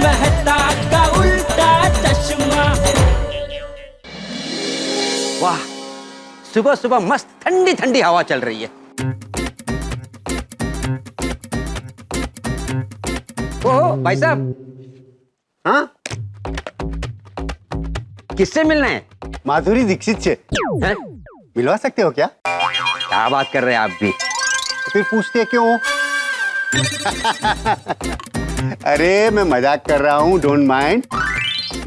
मेहता का उल्टा चश्मा। वाह, सुबह सुबह मस्त ठंडी ठंडी हवा चल रही है। ओहो भाई साहब। हाँ, किससे मिलना है? माधुरी दीक्षित से। हैं? मिलवा सकते हो क्या? क्या बात कर रहे हैं आप भी? तो फिर पूछते क्यों? अरे मैं मजाक कर रहा हूँ, डोंट माइंड।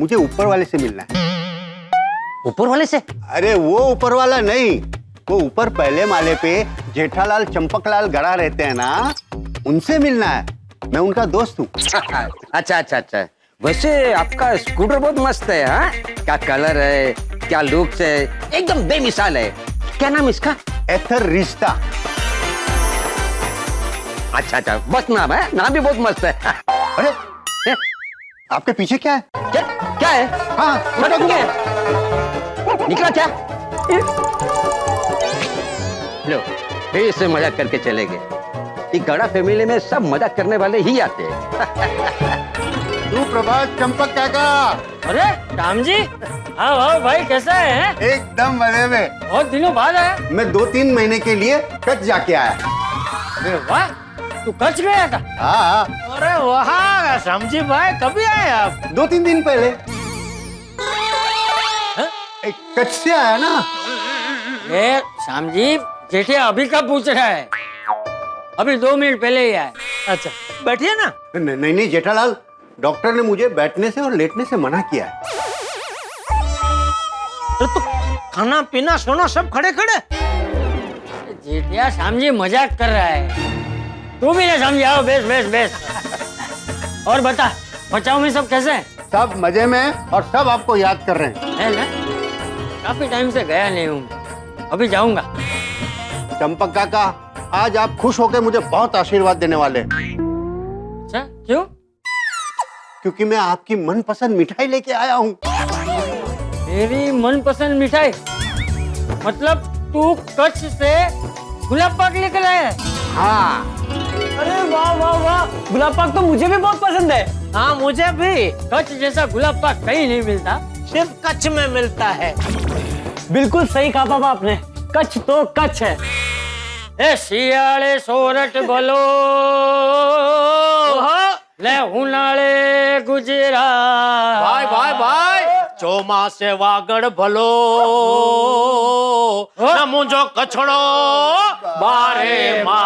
मुझे ऊपर वाले से मिलना है। ऊपर वाले से? अरे वो ऊपर वाला नहीं, वो ऊपर पहले माले पे जेठालाल चंपकलाल गड़ा रहते हैं ना, उनसे मिलना है। मैं उनका दोस्त हूँ। अच्छा अच्छा अच्छा। वैसे आपका स्कूटर बहुत मस्त है। हाँ, क्या कलर है, क्या लुक्स है, एकदम बेमिसाल है। क्या नाम इसका? एथर रिश्ता। अच्छा अच्छा, बस नाम है, नाम भी बहुत मस्त है। अरे आपके पीछे क्या है? क्या है? हाँ, मतलब क्या है? निकला क्या? लो, फिर इससे मजाक करके चले गए। ये गड़ा फैमिली में सब मजाक करने वाले ही आते हैं। सुप्रभात चंपक काका। अरे राम जी, हाँ हाँ भाई, कैसा है? एकदम मजे में। बहुत दिनों बाद आया। मैं 2-3 महीने के लिए कच्छ जाके आया। अरे वाह, तू कच्छ गया था? हाँ, अरे वाह समझी भाई, कभी आए आप? 2-3 दिन पहले। कच्छ से आया ना। ए श्याम जी, जेठे अभी कब पूछ रहा है? अभी 2 मिनट पहले ही आए। अच्छा बैठिए ना। नहीं नहीं जेठालाल, डॉक्टर ने मुझे बैठने से और लेटने से मना किया है। अरे तो खाना पीना सोना सब खड़े खड़े। जेठिया श्याम जी मजाक कर रहा है, तू भी ना समझाओ। Base base base. और बता, बचाओ में सब कैसे हैं? सब मजे में और सब आपको याद कर रहे हैं। है ना? काफी टाइम से गया नहीं हूँ, अभी जाऊंगा। चंपक काका, आज आप खुश होकर मुझे बहुत आशीर्वाद देने वाले हैं। अच्छा क्यों? क्योंकि मैं आपकी मनपसंद मिठाई लेके आया हूँ। मेरी मनपसंद मिठाई? मतलब तू कच्छ से गुलाब पाक लेकर आया है? हाँ। अरे वाह वाह वाह, गुलाब पाक तो मुझे भी बहुत पसंद है। हाँ मुझे भी। कच्छ जैसा गुलाब पाक कहीं नहीं मिलता, सिर्फ कच्छ में मिलता है। बिल्कुल सही कहा पापा आपने, कच्छ तो कच्छ है। ए शियाले सोरठ बोलो ले उनाले गुजरात। भाई भाई भाई, ચોમાસે વાગડ ભલો ના મુંજો કછડો બારે માં।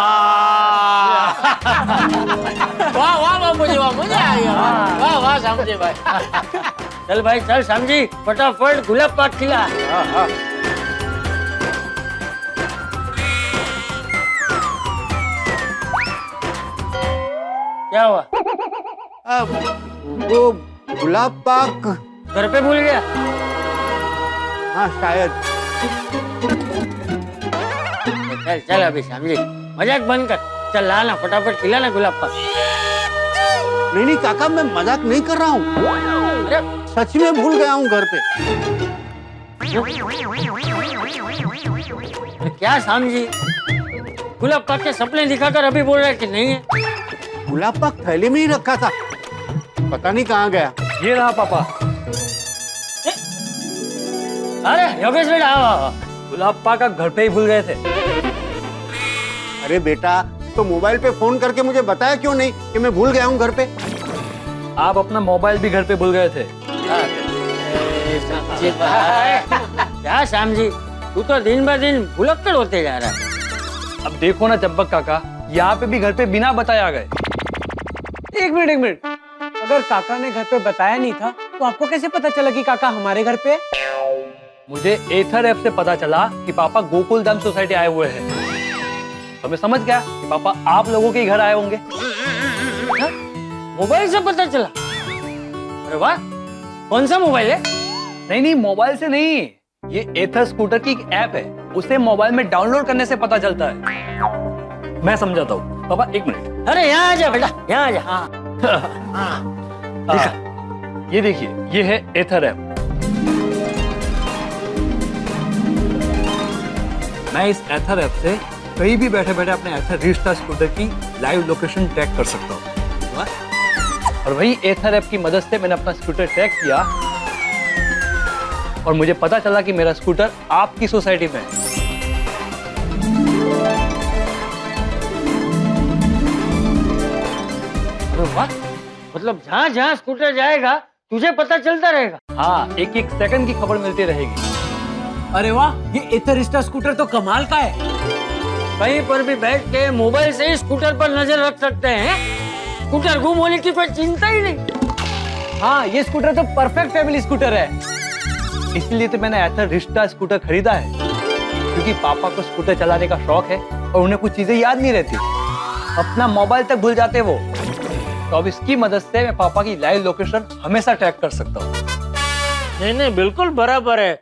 વાહ વાહ વાહ, मुझे आ गया। वाह वाह समझे भाई। चल भाई चल समझी, फटाफट गुलाब पाक खिला। क्या हुआ? अब वो गुलाब पाक घर पे भूल गया? हाँ शायद। चल चल अभी समझी, मजाक बंद कर। चल लाना, फटाफट खिला ना गुलाब पाक। नहीं नहीं काका, मैं मजाक नहीं कर रहा हूँ। अरे सच में भूल गया हूँ घर पे। क्या समझी, गुलाब पाक के सपने दिखाकर अभी बोल रहा है कि नहीं है? गुलाब पाक थैली में ही रखा था, पता नहीं कहाँ गया। ये रहा पापा। अरे योगेश बेटा, आओ। गुलाब पाक का घर पे ही भूल गए थे। अरे बेटा, तो मोबाइल पे फोन करके मुझे बताया क्यों नहीं कि मैं भूल गया हूँ घर पे? आप अपना मोबाइल भी घर पे भूल गए थे। क्या श्याम जी, तू तो दिन ब दिन भुलक्कड़ होते जा रहा है। अब देखो ना चंपक काका, यहाँ पे भी घर पे बिना बताए आ गए। एक मिनट, अगर काका ने घर पे बताया नहीं था तो आपको कैसे पता चला कि काका हमारे घर पे? मुझे एथर ऐप से पता चला कि पापा गोकुल धाम सोसाइटी आए हुए हैं, तो मैं समझ गया कि पापा आप लोगों के घर आए होंगे। मोबाइल से पता चला? अरे वाह, कौन सा मोबाइल है? नहीं मोबाइल से नहीं, ये एथर स्कूटर की एक ऐप है, उसे मोबाइल में डाउनलोड करने से पता चलता है। मैं समझाता हूँ पापा, 1 मिनट। अरे यहाँ आ जा बेटा, यहाँ आ जा। ये देखिए, ये है एथर ऐप। मैं इस एथर ऐप से कहीं भी बैठे बैठे अपने एथर रिश्ता स्कूटर की लाइव लोकेशन ट्रैक कर सकता हूँ। और वही एथर ऐप की मदद से मैंने अपना स्कूटर ट्रैक किया और मुझे पता चला कि मेरा स्कूटर आपकी सोसाइटी में है। अरे वाह, मतलब जहाँ जहाँ स्कूटर जाएगा तुझे पता चलता रहेगा। हाँ, एक एक सेकंड की खबर मिलती रहेगी। अरे वाह, ये एथरिस्टा स्कूटर तो कमाल का है। कहीं पर भी बैठ के मोबाइल से ही स्कूटर पर नजर रख सकते हैं। स्कूटर गुम होने की कोई चिंता ही नहीं। हाँ, ये स्कूटर तो परफेक्ट फैमिली स्कूटर है। इसलिए तो मैंने एथरिस्टा स्कूटर खरीदा है, क्योंकि पापा को स्कूटर चलाने का शौक है और उन्हें कुछ चीजें याद नहीं रहती, अपना मोबाइल तक भूल जाते वो। तो अब इसकी मदद से मैं पापा की लाइव लोकेशन हमेशा ट्रैक कर सकता हूँ। नहीं नहीं, बिल्कुल बराबर है।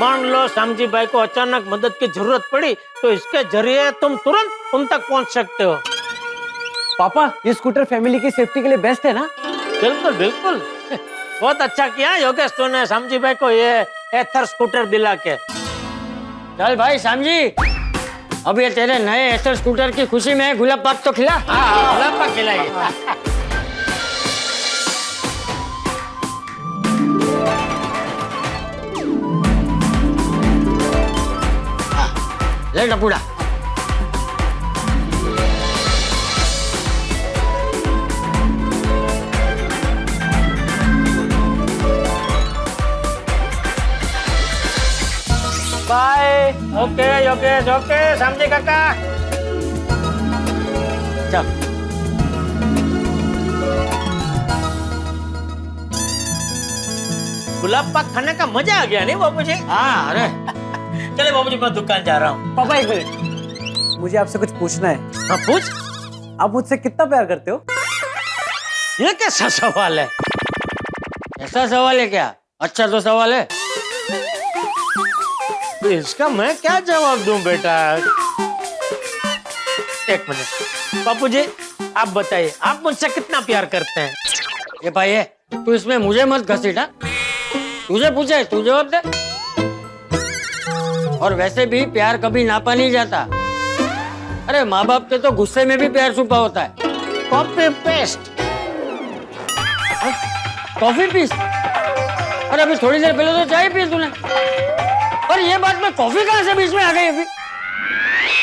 मान लो श्यामजी भाई को अचानक मदद की जरूरत पड़ी तो इसके जरिए तुम तुरंत उन तक पहुंच सकते हो। पापा, ये स्कूटर फैमिली की सेफ्टी के लिए बेस्ट है ना? बिल्कुल बिल्कुल, बहुत अच्छा किया योगेश तूने श्यामजी भाई को ये एथर स्कूटर दिला के। चल भाई श्यामजी, अब ये तेरे नए एथर स्कूटर की खुशी में गुलाब पाक तो खिला। हाँ, गुलाब पाक खिलाइए। ले टपूड़ा। Bye. Okay Yogesh, okay Shyamji काका। चल। गुलाब पाक खाने का मजा आ गया नहीं बाबूजी? हाँ, अरे चले बाबूजी, मैं दुकान जा रहा हूँ। पापा एक मिनट, मुझे आपसे कुछ पूछना है। हाँ पूछ। आप मुझसे कितना प्यार करते हो? ये कैसा सवाल है? ऐसा सवाल है क्या? अच्छा तो सवाल है। तो इसका मैं क्या जवाब दूं बेटा? एक मिनट बापूजी, आप बताइए, आप मुझसे कितना प्यार करते हैं? ये भाई है, तू इसमें मुझे मत घसीटा। तुझे पूछा है, तू जवाब दे। और वैसे भी प्यार कभी नापा नहीं जाता। अरे माँ बाप के तो गुस्से में भी प्यार छुपा होता है। Copy paste. कॉफी पीस? अरे अभी थोड़ी देर पहले तो चाय पी तूने। और ये बात में कॉफी कहाँ से बीच में आ गई अभी?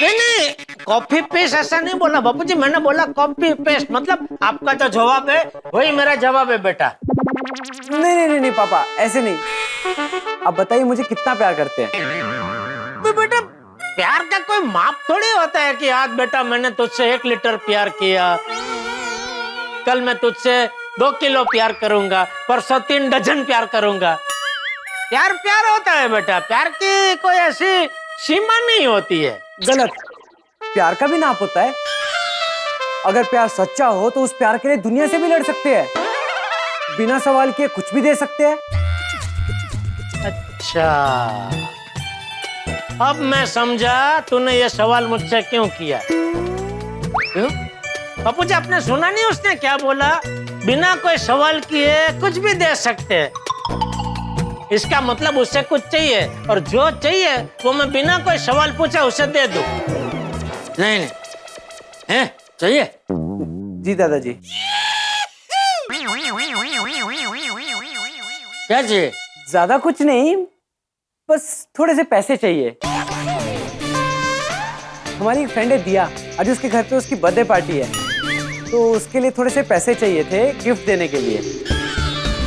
नहीं नहीं, कॉपी पेस्ट ऐसा नहीं बोला बापूजी, मैंने बोला कॉपी पेस्ट, मतलब आपका जो जवाब है वही मेरा जवाब है बेटा। नहीं नहीं नहीं नहीं पापा, ऐसे नहीं। आप बताइए मुझे कितना प्यार करते हैं? तो बेटा, प्यार का कोई माप थोड़ी होता है कि आज बेटा मैंने तुझसे 1 लीटर प्यार किया, कल मैं तुझसे 2 किलो प्यार करूंगा, परसों 3 डजन प्यार करूंगा। प्यार प्यार होता है बेटा, प्यार की कोई ऐसी सीमा नहीं होती है। गलत। प्यार का भी नाप होता है। अगर प्यार सच्चा हो तो उस प्यार के लिए दुनिया से भी लड़ सकते हैं, बिना सवाल किए कुछ भी दे सकते हैं। अच्छा, अब मैं समझा तूने ये सवाल मुझसे क्यों किया। क्यों? बापूजी, आपने सुना नहीं उसने क्या बोला? बिना कोई सवाल किए कुछ भी दे सकते हैं। इसका मतलब उससे कुछ चाहिए और जो चाहिए वो मैं बिना कोई सवाल पूछे उसे दे दूं। नहीं नहीं, है चाहिए? जी दादाजी। क्या चाहिए? ज्यादा कुछ नहीं, बस थोड़े से पैसे चाहिए। हमारी एक फ्रेंड है दिया, आज उसके घर पे उसकी बर्थडे पार्टी है, तो उसके लिए थोड़े से पैसे चाहिए थे गिफ्ट देने के लिए।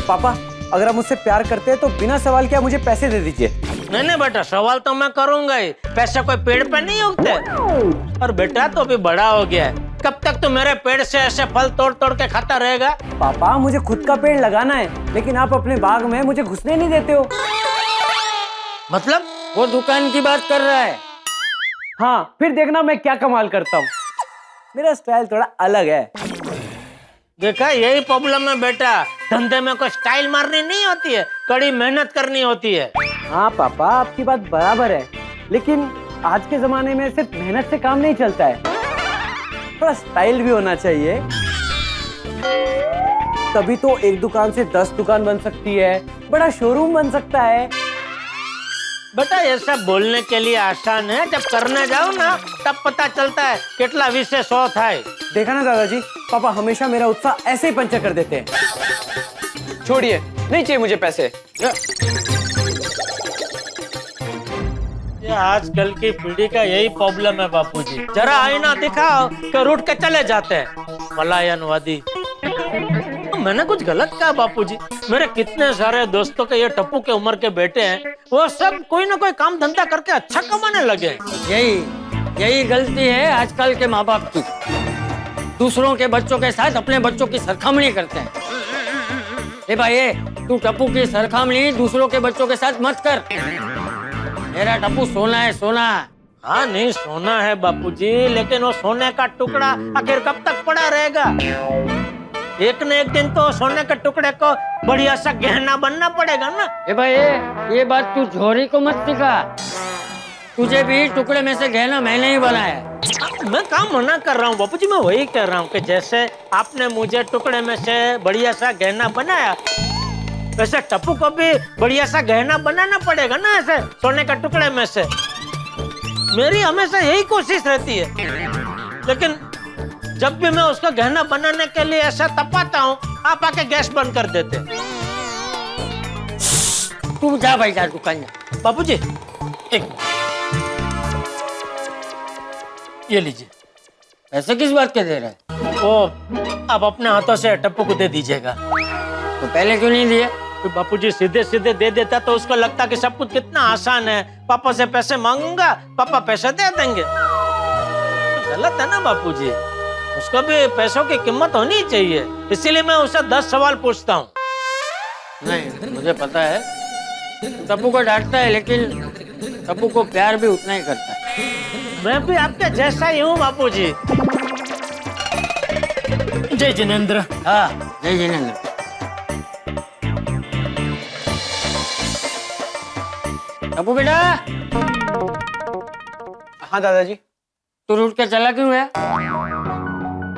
पापा, अगर आप मुझसे प्यार करते हैं तो बिना सवाल किए मुझे पैसे दे दीजिए। नहीं नहीं बेटा, सवाल तो मैं करूंगा ही, पैसे कोई पेड़ पे नहीं उगते। और बेटा तो अभी बड़ा हो गया है, कब तक तो मेरे पेड़ से ऐसे फल तोड़ तोड़ के खाता रहेगा? पापा, मुझे खुद का पेड़ लगाना है, लेकिन आप अपने बाग में मुझे घुसने नहीं देते हो। मतलब? वो दुकान की बात कर रहा है। हाँ, फिर देखना मैं क्या कमाल करता हूँ। मेरा स्टाइल थोड़ा अलग है। देखा, यही प्रॉब्लम है बेटा, धंधे में कोई स्टाइल मारनी नहीं होती है, कड़ी मेहनत करनी होती है। हाँ पापा, आपकी बात बराबर है, लेकिन आज के जमाने में सिर्फ मेहनत से काम नहीं चलता है, थोड़ा स्टाइल भी होना चाहिए। तभी तो एक दुकान से 10 दुकान बन सकती है, बड़ा शोरूम बन सकता है। बेटा ये सब बोलने के लिए आसान है, जब करने जाओ ना तब पता चलता है कितना विशेष हो था। देखा ना दादाजी, पापा हमेशा मेरा उत्साह ऐसे ही पंचर कर देते हैं। छोड़िए, नहीं चाहिए मुझे पैसे। ये आजकल की पीढ़ी का यही प्रॉब्लम है बापूजी, जरा आईना दिखाओ कि रूठ के चले जाते हैं पलायनवादी। मैंने कुछ गलत कहा बापूजी? मेरे कितने सारे दोस्तों के ये टप्पू के उम्र के बेटे हैं, वो सब कोई ना कोई काम धंधा करके अच्छा कमाने लगे। यही गलती है आजकल के माँ बाप की। दूसरों के बच्चों के साथ अपने बच्चों की सरखामणी करते हैं। ए भाई, तू टप्पू की सरखामणी दूसरों के बच्चों के साथ मत कर। मेरा टप्पू सोना है, सोना। हाँ नहीं, सोना है बापूजी, लेकिन वो सोने का टुकड़ा आखिर कब तक पड़ा रहेगा? एक न एक दिन तो सोने के टुकड़े को बढ़िया सा गहना बनना पड़ेगा ना। ए भाई, ये बात तू झोरी को मत सिखा। तुझे भी टुकड़े में से गहना मैंने ही बनाया। मैं काम मना कर रहा हूँ बापूजी, मैं वही कह रहा हूँ कि जैसे आपने मुझे टुकड़े में से बढ़िया सा गहना बनाया, वैसे टप्पू को भी बढ़िया सा गहना बनाना पड़ेगा ना, ऐसे सोने का टुकड़े में से। मेरी हमेशा यही कोशिश रहती है, लेकिन जब भी मैं उसका गहना बनाने के लिए ऐसा तपाता हूँ, आप आके गैस बंद कर देते। तू जा भाई, जा दुकान जा। बापूजी एक ये लीजिए। पैसे किस बात के दे रहा है? वो आप अपने हाथों से टप्पू को दे दीजिएगा। तो पहले क्यों नहीं दिए? तो बापूजी सीधे सीधे दे देता तो उसको लगता कि सब कुछ कितना आसान है। पापा से पैसे मांगूंगा, पापा पैसे दे देंगे। तो गलत है ना बापूजी, उसको भी पैसों की कीमत होनी चाहिए। इसीलिए मैं उसे 10 सवाल पूछता हूँ। नहीं, मुझे पता है टप्पू को डांटता है, लेकिन टप्पू को प्यार भी उतना ही करता है। मैं भी आपके जैसा ही हूँ बापूजी। जय जिनेंद्र। हाँ, जय जिनेंद्र। टप्पू बेटा। हाँ दादाजी। तू रूठ के चला क्यों है?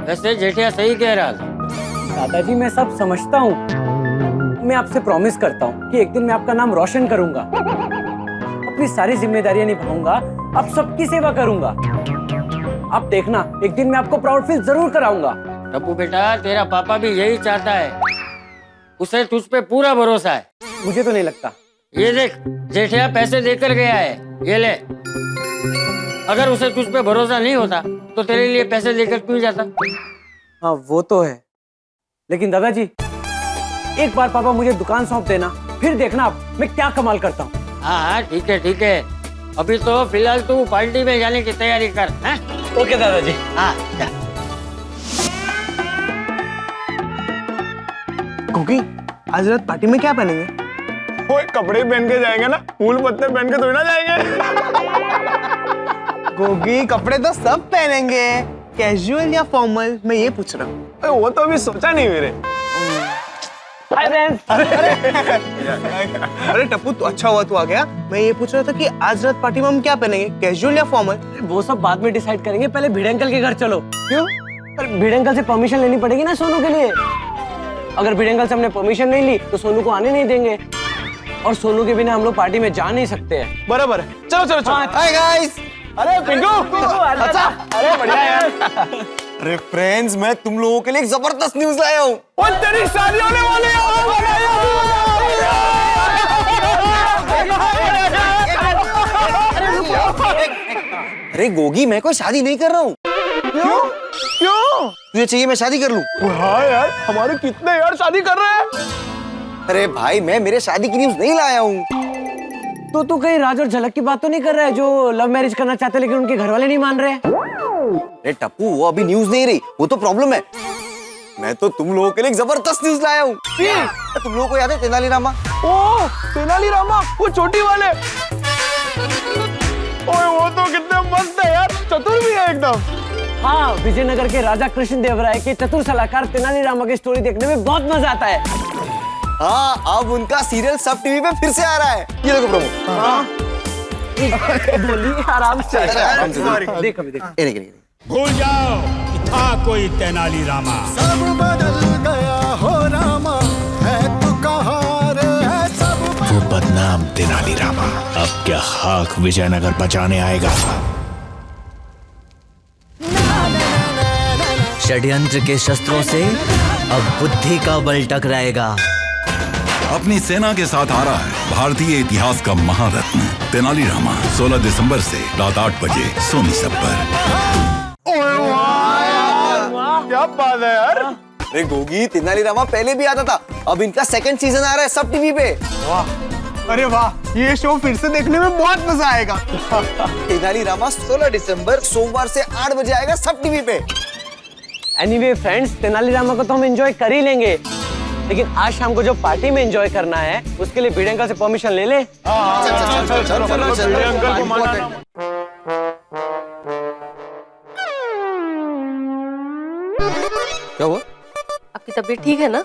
वैसे जेठिया सही कह रहा था। दादाजी मैं सब समझता हूँ। मैं आपसे प्रॉमिस करता हूँ कि एक दिन मैं आपका नाम रोशन करूंगा, अपनी सारी जिम्मेदारियां निभाऊंगा, आप सबकी सेवा करूंगा। आप देखना, एक दिन मैं आपको प्राउड फील जरूर कराऊंगा। टप्पू बेटा, तेरा पापा भी यही चाहता है। उसे तुझ पे पूरा भरोसा है। मुझे तो नहीं लगता। ये देख, जेठिया पैसे देकर गया है, ये ले। अगर उसे तुझ पे भरोसा नहीं होता तो तेरे लिए पैसे लेकर क्यों जाता? हाँ वो तो है, लेकिन दादाजी एक बार पापा मुझे दुकान सौंप देना, फिर देखना आप मैं क्या कमाल करता हूँ। हाँ ठीक है ठीक है, अभी तो फिलहाल तू पार्टी में जाने की तैयारी कर। हैं? ओके दादाजी। हाँ जा। गोगी, आज रात पार्टी में क्या पहनेंगे? वो कपड़े पहन के जाएंगे ना, फूल पत्ते पहन के थोड़ी ना जाएंगे। गोगी, कपड़े तो सब पहनेंगे, कैजुअल या फॉर्मल, मैं ये पूछ रहा हूँ। अरे वो तो अभी सोचा नहीं मेरे। Hi friends. अरे टप्पू, तो अच्छा हुआ तू आ गया। मैं ये पूछ रहा था कि आज रात पार्टी में हम क्या पहनेंगे, कैजुअल या फॉर्मल? वो सब बाद में डिसाइड करेंगे, पहले भिड़े अंकल के घर चलो। क्यों? पर भिड़े अंकल से परमिशन लेनी पड़ेगी ना सोनू के लिए। अगर भिड़े अंकल से हमने परमिशन नहीं ली तो सोनू को आने नहीं देंगे, और सोनू के बिना हम लोग पार्टी में जा नहीं सकते हैं। बराबर है, चलो चलो चलो। Hi guys. अरे पिंकू, अच्छा, अरे बढ़िया यार। अरे फ्रेंड्स, मैं तुम लोगों के लिए एक जबरदस्त न्यूज़ लाया हूँ। वो तेरी शादी होने वाली है। अरे गोगी, मैं कोई शादी नहीं कर रहा हूँ। क्यों क्यों? तुझे चाहिए मैं शादी कर लूँ? हाँ यार, हमारे कितने यार शादी कर रहे हैं। अरे भाई, मैं मेरे शादी की न्यूज़ नहीं लाया हूँ। तो तू कहीं राज और झलक की बात तो नहीं कर रहा है, जो लव मैरिज करना चाहते लेकिन उनके घर वाले नहीं मान रहे? अरे टप्पू, वो अभी न्यूज़ नहीं रही, वो तो प्रॉब्लम है। मैं तो तुम लोगों के लिए एक जबरदस्त न्यूज़ लाया हूँ। तुम लोगों को याद है तेनालीरामा? ओ तेनालीरामा, वो छोटी वाले। ओए वो तो कितने मस्त है यार, चतुर भी है एकदम। हाँ, विजयनगर के राजा कृष्णदेवराय के चतुर सलाहकार तेनालीरामा की स्टोरी देखने में बहुत मजा आता है। हाँ, अब उनका सीरियल सब टीवी पे फिर से आ रहा है। ये देखो प्रभु। हाँ। बोलिए आराम से। देख अभी देख। भूल जाओ कि था कोई तेनालीरामा। सब बदल गया हो रामा, है तू कहाँ रे, है सब। वो बदनाम तेनालीरामा अब क्या खाक विजयनगर बचाने आएगा। षड्यंत्र के शस्त्रों से अब बुद्धि का बल टकराएगा। अपनी सेना के साथ आ रहा है भारतीय इतिहास का महारत्न तेनालीरामा। 16 दिसंबर से रात 8 बजे सोनी सब पर। क्या बात है यार। अरे गोगी, तेनालीरामा पहले भी आता था, अब इनका सेकंड सीजन आ रहा है सब टीवी पे। अरे वाह, ये शो फिर से देखने में बहुत मजा आएगा। तेनालीरामा 16 दिसंबर सोमवार से 8 बजे आएगा सब टीवी पे। एनीवे फ्रेंड्स, तेनालीरामा को तो हम एंजॉय कर ही लेंगे, लेकिन आज शाम को जो पार्टी में एंजॉय करना है उसके लिए भिड़े अंकल से परमिशन ले ले। क्या हुआ? आपकी तबीयत ठीक है ना?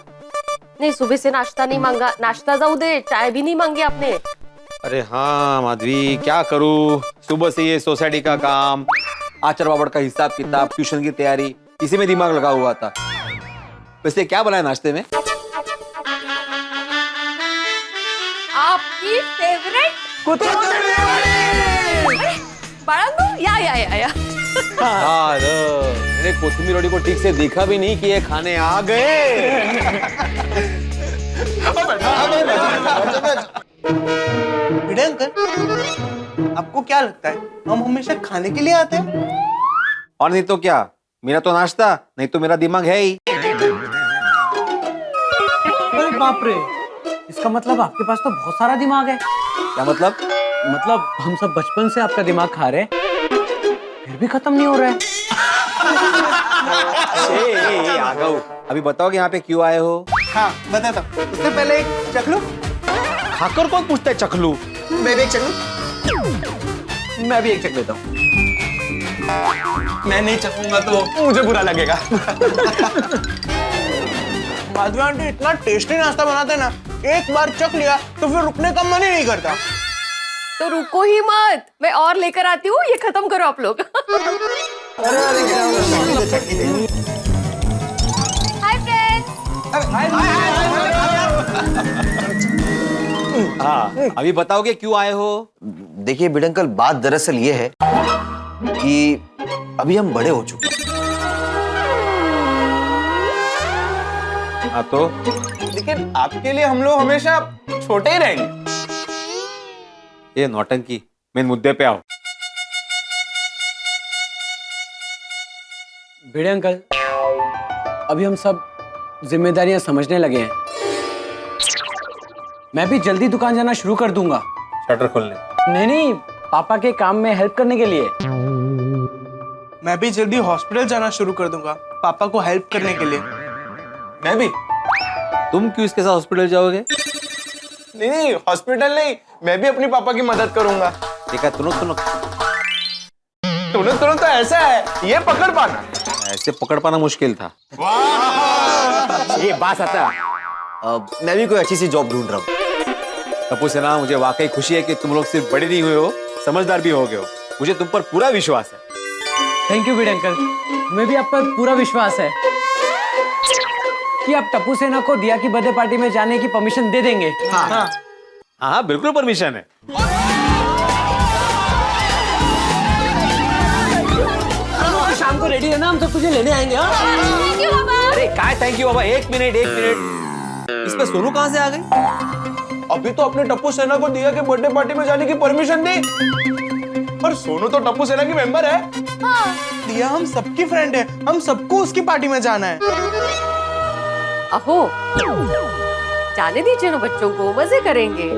नहीं, सुबह से नाश्ता नहीं मांगा। नाश्ता जाऊ दे, चाय भी नहीं मांगी आपने। अरे हाँ माधवी, क्या करूँ, सुबह से ये सोसाइटी का काम, आचार बाबड़ का हिसाब किताब, ट्यूशन की तैयारी, इसी में दिमाग लगा हुआ था। वैसे क्या बनाया नाश्ते में? आपकी फेवरेट बाळांनो, या। हाँ, मैंने कोथिंबीर रोटी को ठीक से देखा भी नहीं कि ये खाने आ गए। भिड़े अंकल, आपको क्या लगता है हम हमेशा खाने के लिए आते हैं? और नहीं तो क्या, मेरा तो नाश्ता, नहीं तो मेरा दिमाग है ही। अरे बाप रे, इसका मतलब आपके पास तो बहुत सारा दिमाग है। क्या मतलब? मतलब हम सब बचपन से आपका दिमाग खा रहे हैं, फिर भी खत्म नहीं हो रहा है। आ गऊ, अभी बताओ कि यहाँ पे क्यों आए हो? हाँ बताता हूँ, उससे पहले एक चखलू। खाकर कौन पूछता है चखलू? मैं भी एक चखलू। मैं भी एक चख लेता हूँ। मैं नहीं चखूंगा तो मुझे बुरा लगेगा। माधवी आंटी इतना टेस्टी नाश्ता बनाते हैं ना, एक बार चख लिया तो फिर रुकने का मन ही नहीं करता। तो रुको ही मत, मैं और लेकर आती हूँ, ये खत्म करो आप लोग। Hi friends. हाँ, अभी बताओगे क्यों आए हो? देखिए भिड़े अंकल, बात दरअसल ये है कि अभी हम बड़े हो चुके हैं। हाँ तो? लेकिन आपके लिए हम लोग हमेशा छोटे ही रहेंगे। ये नौटंकी, मेन मुद्दे पे आओ। भिड़े अंकल, अभी हम सब जिम्मेदारियां समझने लगे हैं। मैं भी जल्दी दुकान जाना शुरू कर दूंगा। शटर खोलने? नहीं, पापा के काम में हेल्प करने के लिए। मैं भी जल्दी हॉस्पिटल जाना शुरू कर दूंगा, पापा को हेल्प करने के लिए। मैं भी। तुम क्यों इसके साथ हॉस्पिटल जाओगे? नहीं, हॉस्पिटल नहीं, मैं भी अपनी पापा की मदद करूंगा। देखा, तुरंत तो ऐसा है, ये पकड़ पाना। ऐसे पकड़ पाना मुश्किल था। ये बात आता। मैं भी कोई अच्छी सी जॉब ढूंढ रहा हूँ। टप्पू सेना, मुझे वाकई खुशी है कि तुम लोग सिर्फ बड़े नहीं हुए हो, समझदार भी हो गए हो। मुझे तुम पर पूरा विश्वास है। थैंक यू भिड़े अंकल, हमें भी आप पर पूरा विश्वास है कि आप टप्पू सेना को दिया की बर्थडे पार्टी में जाने की परमिशन दे देंगे। हाँ, बिल्कुल परमिशन है। शाम को रेडी रहना, हम सब तुझे लेने आएंगे। थैंक यू बाबा। अरे काय थैंक यू बाबा, एक मिनट। इसमें सोनू कहाँ से आ गई? अभी तो अपने टप्पू सेना को दिया के बर्थडे पार्टी में जाने की परमिशन दी, पर सोनू तो टप्पू सेना की मेंबर है। हाँ। दिया हम सबकी फ्रेंड है, हम सबको उसकी पार्टी में जाना है। अहो, जाने दीजिए ना बच्चों को, मजे करेंगे।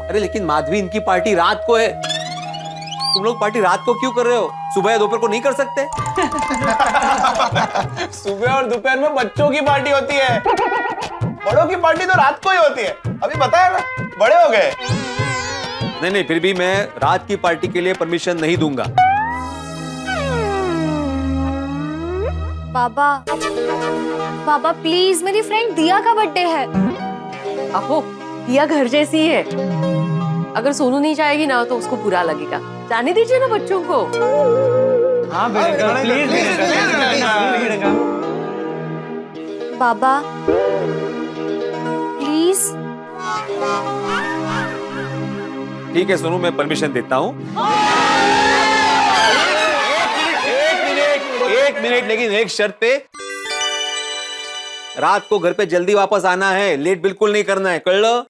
अरे लेकिन माधवी, इनकी पार्टी रात को है। तुम लोग पार्टी रात को क्यों कर रहे हो? सुबह या दोपहर को नहीं कर सकते? सुबह और दोपहर में बच्चों की पार्टी होती है, बड़ों की पार्टी तो रात को ही होती है। अभी बताया ना, बड़े हो गए। नहीं, फिर भी मैं रात की पार्टी के लिए परमिशन नहीं दूंगा। बाबा प्लीज, मेरी फ्रेंड दिया का बर्थडे है। अहो, दिया घर जैसी है, अगर सोनू नहीं जाएगी ना तो उसको बुरा लगेगा। जाने दीजिए ना बच्चों को। हाँ प्लीज बाबा प्लीज। ठीक है सोनू, मैं परमिशन देता हूँ। मिनट, लेकिन एक शर्त पे, रात को घर पे जल्दी वापस आना है, लेट बिल्कुल नहीं करना है, कर लो।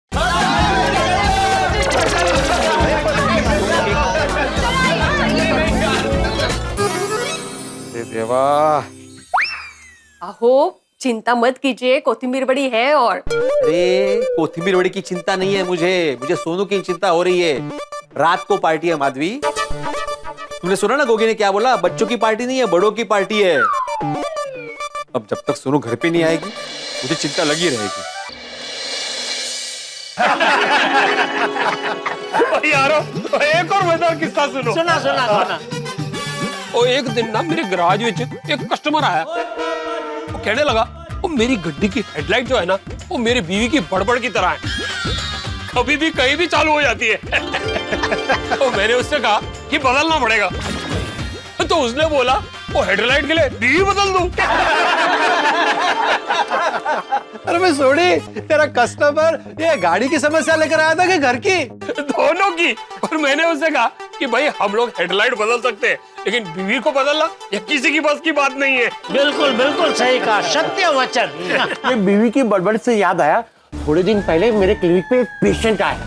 अहो चिंता मत कीजिए, कोथिंबीर बड़ी है। और अरे कोथिंबीर वड़ी की चिंता नहीं है मुझे सोनू की चिंता हो रही है। रात को पार्टी है माधवी, तुमने सुना ना गोगी ने क्या बोला? बच्चों की पार्टी नहीं है, बड़ों की पार्टी है। अब जब तक सोनू घर पे नहीं आएगी मुझे चिंता लगी रहेगी। यारो एक और मजेदार किस्सा सुनो। सुना सुना सुना। और एक दिन ना मेरे गराज में एक कस्टमर आया, वो कहने लगा वो मेरी गड्डी की हेडलाइट जो है ना वो मेरी बीवी की बड़बड़ की तरह है, कभी भी कहीं भी चालू हो जाती है। तो मैंने उससे कहा कि बदलना पड़ेगा, तो उसने बोला वो हेडलाइट के लिए बीवी बदल दूं। अरे मैं सोडी, तेरा कस्टमर ये गाड़ी की समस्या लेकर आया था कि घर की? दोनों की। और मैंने उससे कहा कि भाई हम लोग हेडलाइट बदल सकते हैं, लेकिन बीवी को बदलना ये किसी की बस की बात नहीं है। बिल्कुल बिल्कुल सही कहा, सत्य वचन। ये बीवी की बड़बड़ से याद आया, थोड़े दिन पहले मेरे क्लिनिक पे एक पेशेंट आया,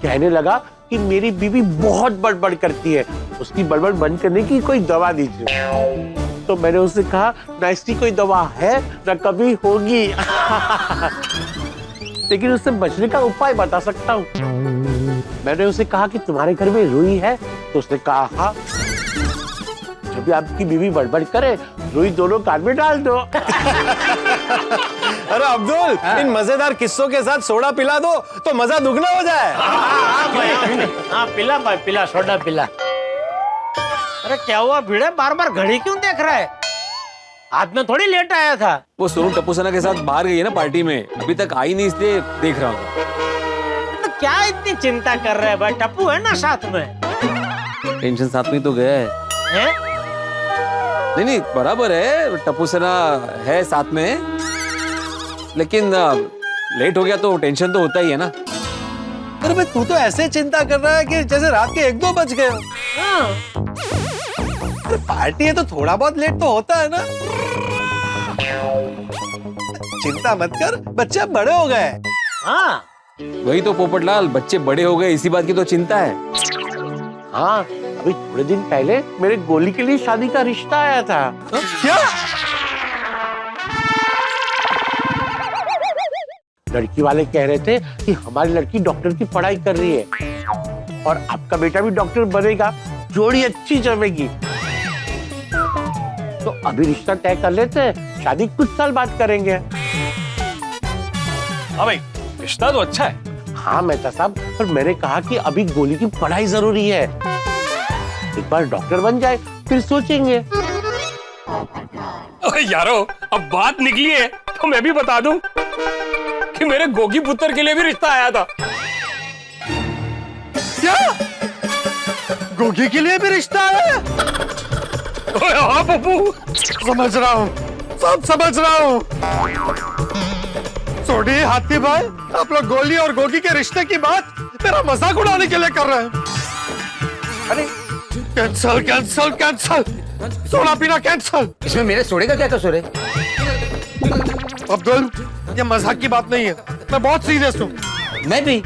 कहने लगा कि मेरी बीवी बहुत बड़बड़ करती है, उसकी बड़बड़ बंद करने की कोई दवा दीजिए। तो मैंने उससे कहा ना इसकी कोई दवा है ना कभी होगी, लेकिन उससे बचने का उपाय बता सकता हूँ। मैंने उसे कहा कि तुम्हारे घर में रुई है? तो उसने कहा हाँ। जब भी आपकी बीवी बड़बड़ करे रुई दोनों कान में डाल दो। अरे अब्दुल, इन मजेदार किस्सों के साथ सोडा पिला दो तो मजा दुगना हो जाए। हाँ पिला भाई, पिला सोडा पिला। अरे क्या हुआ भिड़े, बार बार घड़ी क्यों देख रहा है? आज में थोड़ी लेट आया था। वो सोनू टप्पू सेना के साथ बाहर गई है ना पार्टी में, अभी तक आई नहीं इसलिए देख रहा हूँ। तो क्या इतनी चिंता कर रहे हैं भाई, टप्पू है ना साथ में। टेंशन साथ में तो गया है? नहीं नहीं बराबर है, टप्पू सेना है साथ में, लेकिन लेट हो गया तो टेंशन तो होता ही है ना। अरे भाई तू तो ऐसे चिंता कर रहा है कि जैसे रात के 1-2 बज गए। अरे पार्टी है तो थोड़ा बहुत लेट तो होता है ना। चिंता मत कर, बच्चे अब बड़े हो गए। हाँ वही तो पोपटलाल, बच्चे बड़े हो गए इसी बात की तो चिंता है। हाँ अभी थोड़े दिन पहले मेरे गोली के लिए शादी का रिश्ता आया था। क्या? लड़की वाले कह रहे थे कि हमारी लड़की डॉक्टर की पढ़ाई कर रही है और आपका बेटा भी डॉक्टर बनेगा, जोड़ी अच्छी जमेगी। तो अभी रिश्ता तय कर लेते हैं, शादी कुछ साल बाद करेंगे। हाँ भाई रिश्ता तो अच्छा है। हाँ मेहता साहब, पर मैंने कहा कि अभी गोली की पढ़ाई जरूरी है, एक बार डॉक्टर बन जाए फिर सोचेंगे। यारो अब बात निकली है तो मैं भी बता दूं कि मेरे गोगी पुत्र के लिए भी रिश्ता आया था। क्या? गोगी के लिए भी रिश्ता है? हाँ पप्पू, समझ रहा हूँ, सब समझ रहा हूँ। सोडी, हाथी भाई, आप लोग गोली और गोगी के रिश्ते की बात मेरा मजाक उड़ाने के लिए कर रहे हैं। अरे कैंसल कैंसल कैंसल, सोडा पीना कैंसल। इसमें मेरे सोडे का क्या कसूर है? अब्दुल, ये मजाक की बात नहीं है, मैं बहुत सीरियस हूँ। मैं भी।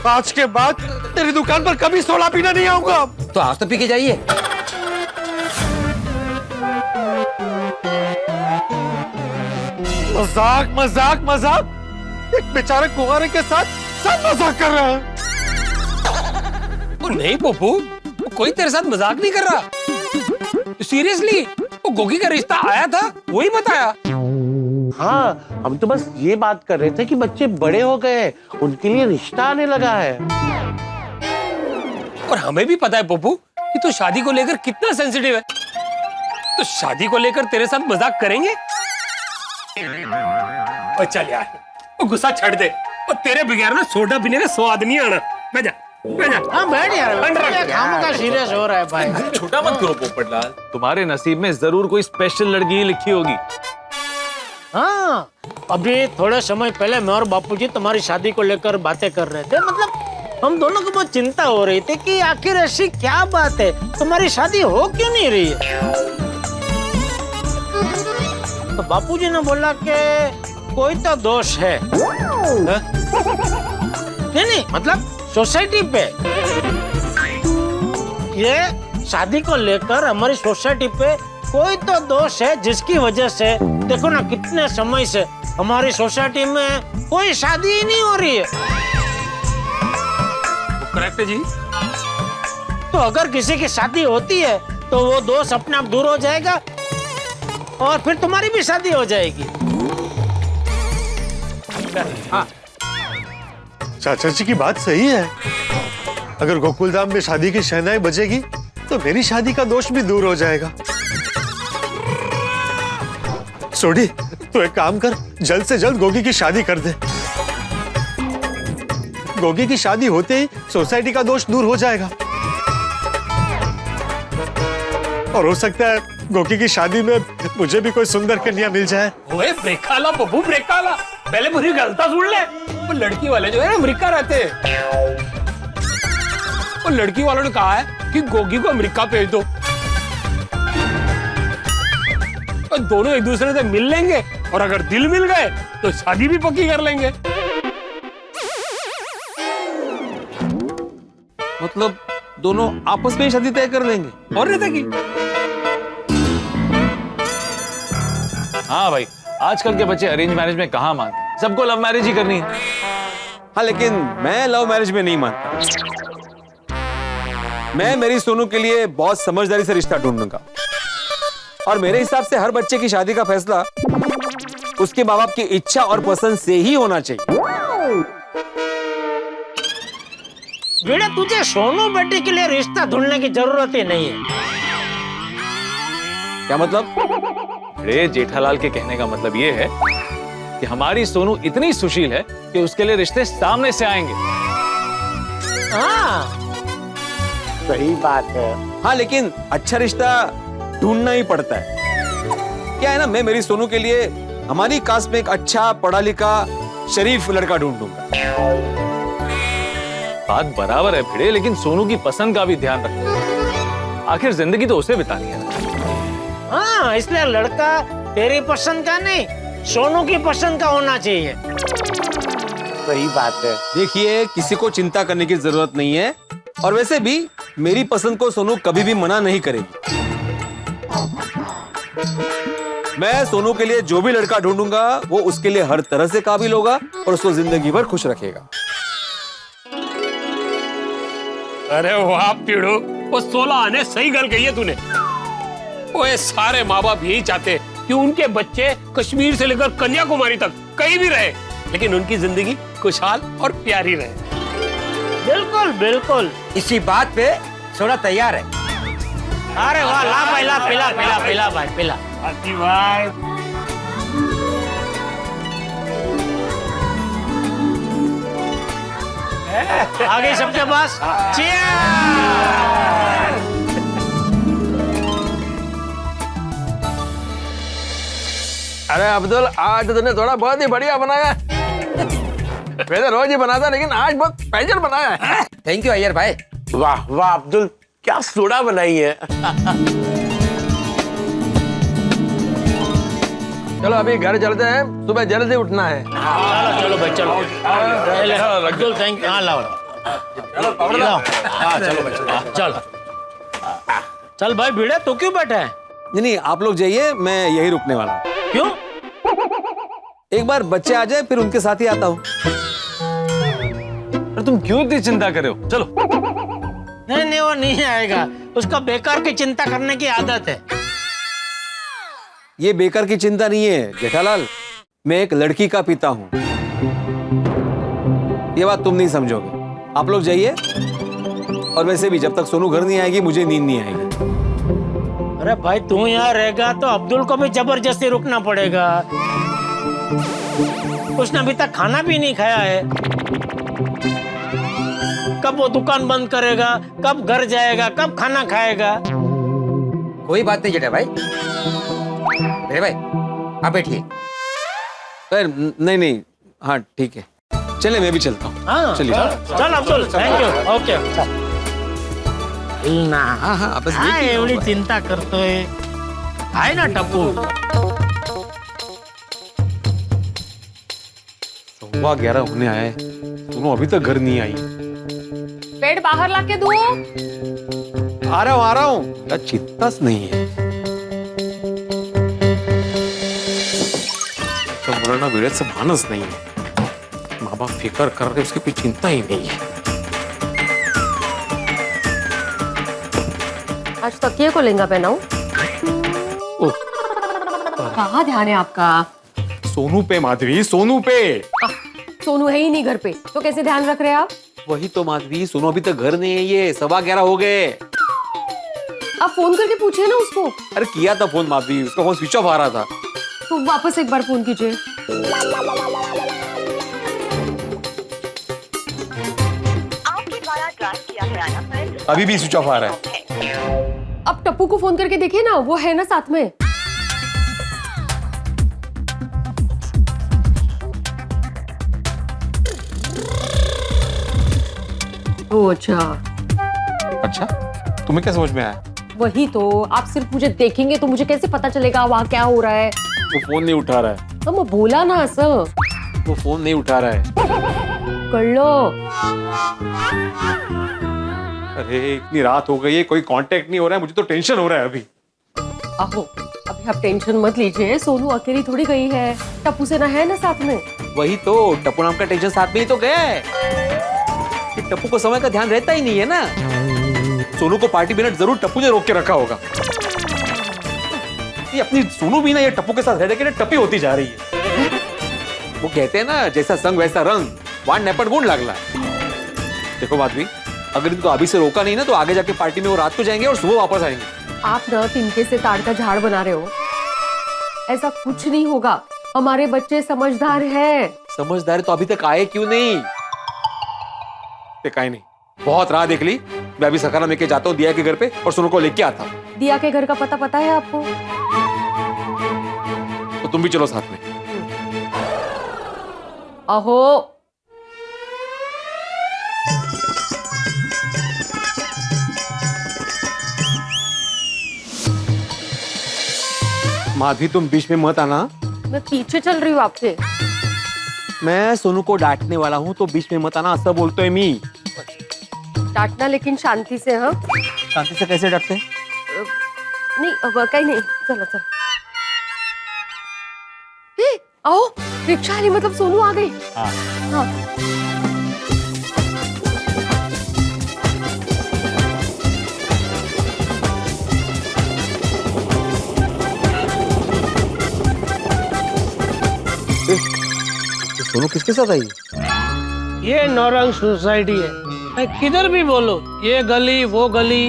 आज के बाद तेरी दुकान पर कभी सोडा पीना नहीं आऊंगा। तो आज तो पी के जाइए। मजाक मजाक मजाक, एक बेचारे कुंवारे के साथ सब मजाक कर रहे हैं। नहीं पप्पू, कोई तेरे साथ मजाक नहीं कर रहा, सीरियसली। वो गोगी का रिश्ता आया था, वही बताया। हाँ हम तो बस ये बात कर रहे थे कि बच्चे बड़े हो गए, उनके लिए रिश्ता आने लगा है। और हमें भी पता है पप्पू कि तू शादी को लेकर कितना सेंसिटिव है, तो शादी को लेकर तेरे साथ मजाक करेंगे। और चल यार, वो गुस्सा छड़ दे, और तेरे बगैर ना सोडा पीने का स्वाद नहीं आना। बैठ जा, बैठ जा। हाँ बैठ यार, खाम का सीरियस हो रहा है भाई। छोटा मत करो पोपटलाल, तुम्हारे नसीब में जरूर कोई स्पेशल लड़की लिखी होगी। हाँ अभी थोड़े समय पहले मैं और बापूजी तुम्हारी शादी को लेकर बातें कर रहे थे, मतलब हम दोनों को बहुत चिंता हो रही थी कि आखिर ऐसी क्या बात है, तुम्हारी शादी हो क्यों नहीं रही है। तो बापूजी ने बोला कि कोई तो दोष है। नहीं, मतलब सोसाइटी पे ये शादी को लेकर हमारी सोसाइटी पे कोई तो दोष है, जिसकी वजह से देखो ना कितने समय से हमारी सोसाइटी में कोई शादी ही नहीं हो रही है। करेक्ट है जी। तो अगर किसी की शादी होती है तो वो दोष अपने आप दूर हो जाएगा और फिर तुम्हारी भी शादी हो जाएगी। हाँ, चाचा जी की बात सही है। अगर गोकुलधाम में शादी की शहनाई बजेगी तो मेरी शादी का दोष भी दूर हो जाएगा। सोडी, तो एक काम कर, जल्द से जल्द गोगी की शादी कर दे। गोगी की शादी होते ही सोसाइटी का दोष दूर हो जाएगा और हो सकता है गोगी की शादी में मुझे भी कोई सुंदर कन्या मिल जाए। ओए ब्रेकाला बबू ब्रेकाला, पहले पूरी गलता सुन ले। वो लड़की वाले जो है ना अमेरिका रहते हैं, वो लड़की वालों ने कहा है कि गोगी को अमेरिका भेज दो और दोनों एक दूसरे से मिल लेंगे और अगर दिल मिल गए तो शादी भी पक्की कर लेंगे। मतलब दोनों आपस में ही शादी तय कर लेंगे। और रहता की हाँ भाई, आजकल के बच्चे अरेंज मैरिज में कहाँ मानते हैं, सबको लव मैरिज ही करनी है। हाँ, लेकिन मैं लव मैरिज में नहीं मानता। मैं मेरी सोनू के लिए बहुत समझदारी से रिश्ता ढूंढूंगा और मेरे हिसाब से हर बच्चे की शादी का फैसला उसके माँ बाप की इच्छा और पसंद से ही होना चाहिए। बेटा, तुझे सोनू बेटी के लिए रिश्ता ढूंढने की जरूरत ही नहीं है। क्या मतलब? अरे जेठालाल के कहने का मतलब ये है कि हमारी सोनू इतनी सुशील है कि उसके लिए रिश्ते सामने से आएंगे। हाँ, सही बात है। हाँ, लेकिन अच्छा रिश्ता ढूंढना ही पड़ता है। क्या है ना, मैं मेरी सोनू के लिए हमारी कास्ट में एक अच्छा पढ़ा लिखा शरीफ लड़का ढूंढूंगा। बात बराबर है भिड़े, लेकिन सोनू की पसंद का भी ध्यान रखना। आखिर जिंदगी तो उसे बितानी है ना। हाँ, इसलिए लड़का तेरी पसंद का नहीं, सोनू की पसंद का होना चाहिए। सही बात है। देखिए, किसी को चिंता करने की जरूरत नहीं है और वैसे भी मेरी पसंद को सोनू कभी भी मना नहीं करेगी। मैं सोनू के लिए जो भी लड़का ढूंढूंगा वो उसके लिए हर तरह से काबिल होगा और उसको जिंदगी भर खुश रखेगा। अरे वाह पीड़ू, वो 16 आने सही गल कही है तूने। ओए, सारे माँ बाप यही चाहते कि उनके बच्चे कश्मीर से लेकर कन्याकुमारी तक कहीं भी रहे, लेकिन उनकी जिंदगी खुशहाल और प्यारी रहे। बिल्कुल बिल्कुल, इसी बात पे सोना तैयार है। अरे वाह, ला भाई, ला, पिला पिला पिला भाई, पिला। भाई आ गई सबके पास। अरे अब्दुल, आज तूने थोड़ा बहुत ही बढ़िया बनाया। वैसे रोज ही बनाता, लेकिन आज बहुत स्पेशल बनाया है। थैंक यू अय्यर भाई। वाह वाह अब्दुल, क्या सोडा बनाई है। चलो अभी घर चलते हैं, सुबह जल्दी उठना है। चलो चलो भाई, चलो। Abdul, thank you. हाँ, लाओ लाओ। हाँ, चलो भाई, चल चल भाई। भिड़े, तू क्यों बैठा है? नहीं, आप लोग जाइए, मैं यही रुकने वाला हूँ। क्यों? एक बार बच्चे आ जाए फिर उनके साथ ही आता हूँ। तुम क्यों इतनी चिंता कर रहे हो? चलो। नहीं नहीं, वो नहीं आएगा, उसका बेकार की चिंता करने की आदत है। ये बेकार की चिंता नहीं है जेठालाल, मैं एक लड़की का पिता हूँ। ये बात तुम नहीं समझोगे। आप लोग जाइए, और वैसे भी जब तक सोनू घर नहीं आएगी मुझे नींद नहीं आएगी। अरे भाई, तू यहाँ रहेगा तो अब्दुल को भी जबरदस्ती रुकना पड़ेगा। उसने अभी तक खाना भी नहीं खाया है। कब वो दुकान बंद करेगा, कब घर जाएगा, कब खाना खाएगा? कोई बात नहीं जेठा भाई। मेरे भाई, आप बैठिए। नहीं नहीं, हाँ ठीक है। चले मैं भी चलता हूँ। हाँ चलिए। चल अब्दुल, थँक यू. ओके ना हाँ हाँ बस काय ये एवढी चिंता करतोय? आहे ना टप्पू. 11:15 होने आए, सोनू अभी तक घर नहीं आई। बेड बाहर लाके दो. आ रहा हूँ यार, चिंताच नहीं है। तो मुलांना वेळेचं भानच नाही है। माँ बाप फिकर कर रहे, उसकी कोई चिंता ही नहीं है। आज तकिए को लहंगा पहनाऊं? ओह, कहाँ ध्यान है आपका? सोनू पे माधवी, सोनू पे। सोनू है ही नहीं घर पे, तो कैसे ध्यान रख रहे हैं आप? वही तो माधवी, सोनू अभी तक घर नहीं है, ये 11:15 हो गए। आप फोन करके पूछिए ना उसको. अरे किया था फोन माधवी, उसका फोन स्विच ऑफ आ रहा था। तो वापस एक बार फोन कीजिए. अभी भी स्विच ऑफ आ रहा है। अब टप्पू को फोन करके देखिए ना, वो है ना साथ में. ओ अच्छा, तुम्हें क्या समझ में आया? वही तो, आप सिर्फ मुझे देखेंगे तो मुझे कैसे पता चलेगा वहाँ क्या हो रहा है? वो फोन नहीं उठा रहा है। तो मैं बोला ना असं. वो फोन नहीं उठा रहा है। कळलो. अरे इतनी रात हो गई है, कोई कांटेक्ट नहीं हो रहा है, मुझे तो टेंशन हो रहा है अभी। अहो, अभी आप टेंशन मत लीजिए, सोनू अकेली थोड़ी गई है, टप्पू से ना है ना साथ में. वही तो, टप्पू नाम का टेंशन साथ में ही तो गया है। कि टप्पू को समय का ध्यान रहता ही नहीं है ना। सोनू को पार्टी में जरूर टप्पू ने रोक के रखा होगा। ये अपनी सोनू भी ना ये टप्पू के साथ रह के टप्पी होती जा रही है। वो कहते हैं ना, जैसा संग वैसा रंग, वाण नेपट गुण लागला। देखो माधवी, अगर इनको अभी से रोका नहीं ना, तो आगे जाके पार्टी में वो रात को जाएंगे और सुबह वापस आएंगे। आप ना तिनके से ताड़ का झाड़ बना रहे हो. ऐसा कुछ नहीं होगा, हमारे बच्चे समझदार है. समझदार तो अभी तक आए क्यों नहीं? काय नहीं, बहुत राह देख ली। मैं अभी सखाना लेके जाता हूँ दिया के घर पे और सोनू को लेके आता हूँ। दिया के घर का पता है आपको? तो तुम भी चलो साथ में। अहो, माधवी तुम बीच में मत आना। मैं पीछे चल रही हूँ आपसे. मैं सोनू को डांटने वाला हूँ, तो बीच में मत आना, ऐसा बोलते हैं मी। डांटना लेकिन शांति से. हाँ, शांति से कैसे डांटते? नहीं अब कहीं नहीं. चलो चलो. ए, आओ, रिक्शा वाली मतलब सोनू आ गई. हाँ। हाँ. सोनू किसके साथ आई? ये नौरंग सोसाइटी है. मैं किधर भी बोलो, ये गली वो गली,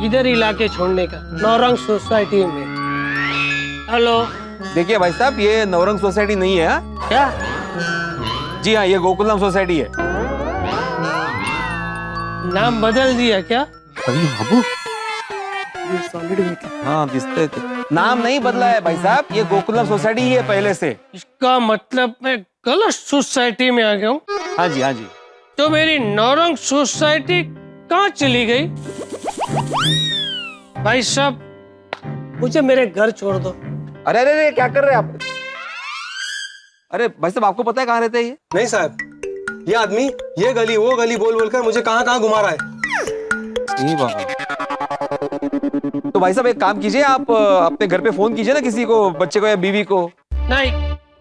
इधर ही लाके छोड़ने का. नौरंग सोसाइटी में. हेलो. देखिए भाई साहब, ये नवरंग सोसाइटी नहीं है। हाँ? क्या? जी हाँ, ये गोकुलधाम सोसाइटी है। नाम बदल दिया क्या? अरे बाबू, हाँ दिखते थे। नाम नहीं बदला है भाई साहब, ये गोकुलधाम सोसाइटी ही है पहले से। इसका मतलब मैं गलत सोसाइटी में आ गया हूँ. हाँ जी हाँ जी। तो मेरी नौरंग सोसाइटी कहाँ चली गई? भाई साहब, मुझे मेरे घर छोड़ दो. अरे अरे अरे, क्या कर रहे हैं आप? अरे भाई साहब, आपको पता है कहाँ रहते हैं ये? नहीं साहब, ये आदमी ये गली वो गली बोल बोलकर मुझे कहाँ कहाँ घुमा रहा है। नहीं बाबा। तो भाई साहब एक काम कीजिए, आप अपने घर पे फोन कीजिए ना किसी को, बच्चे को या बीवी को। नहीं,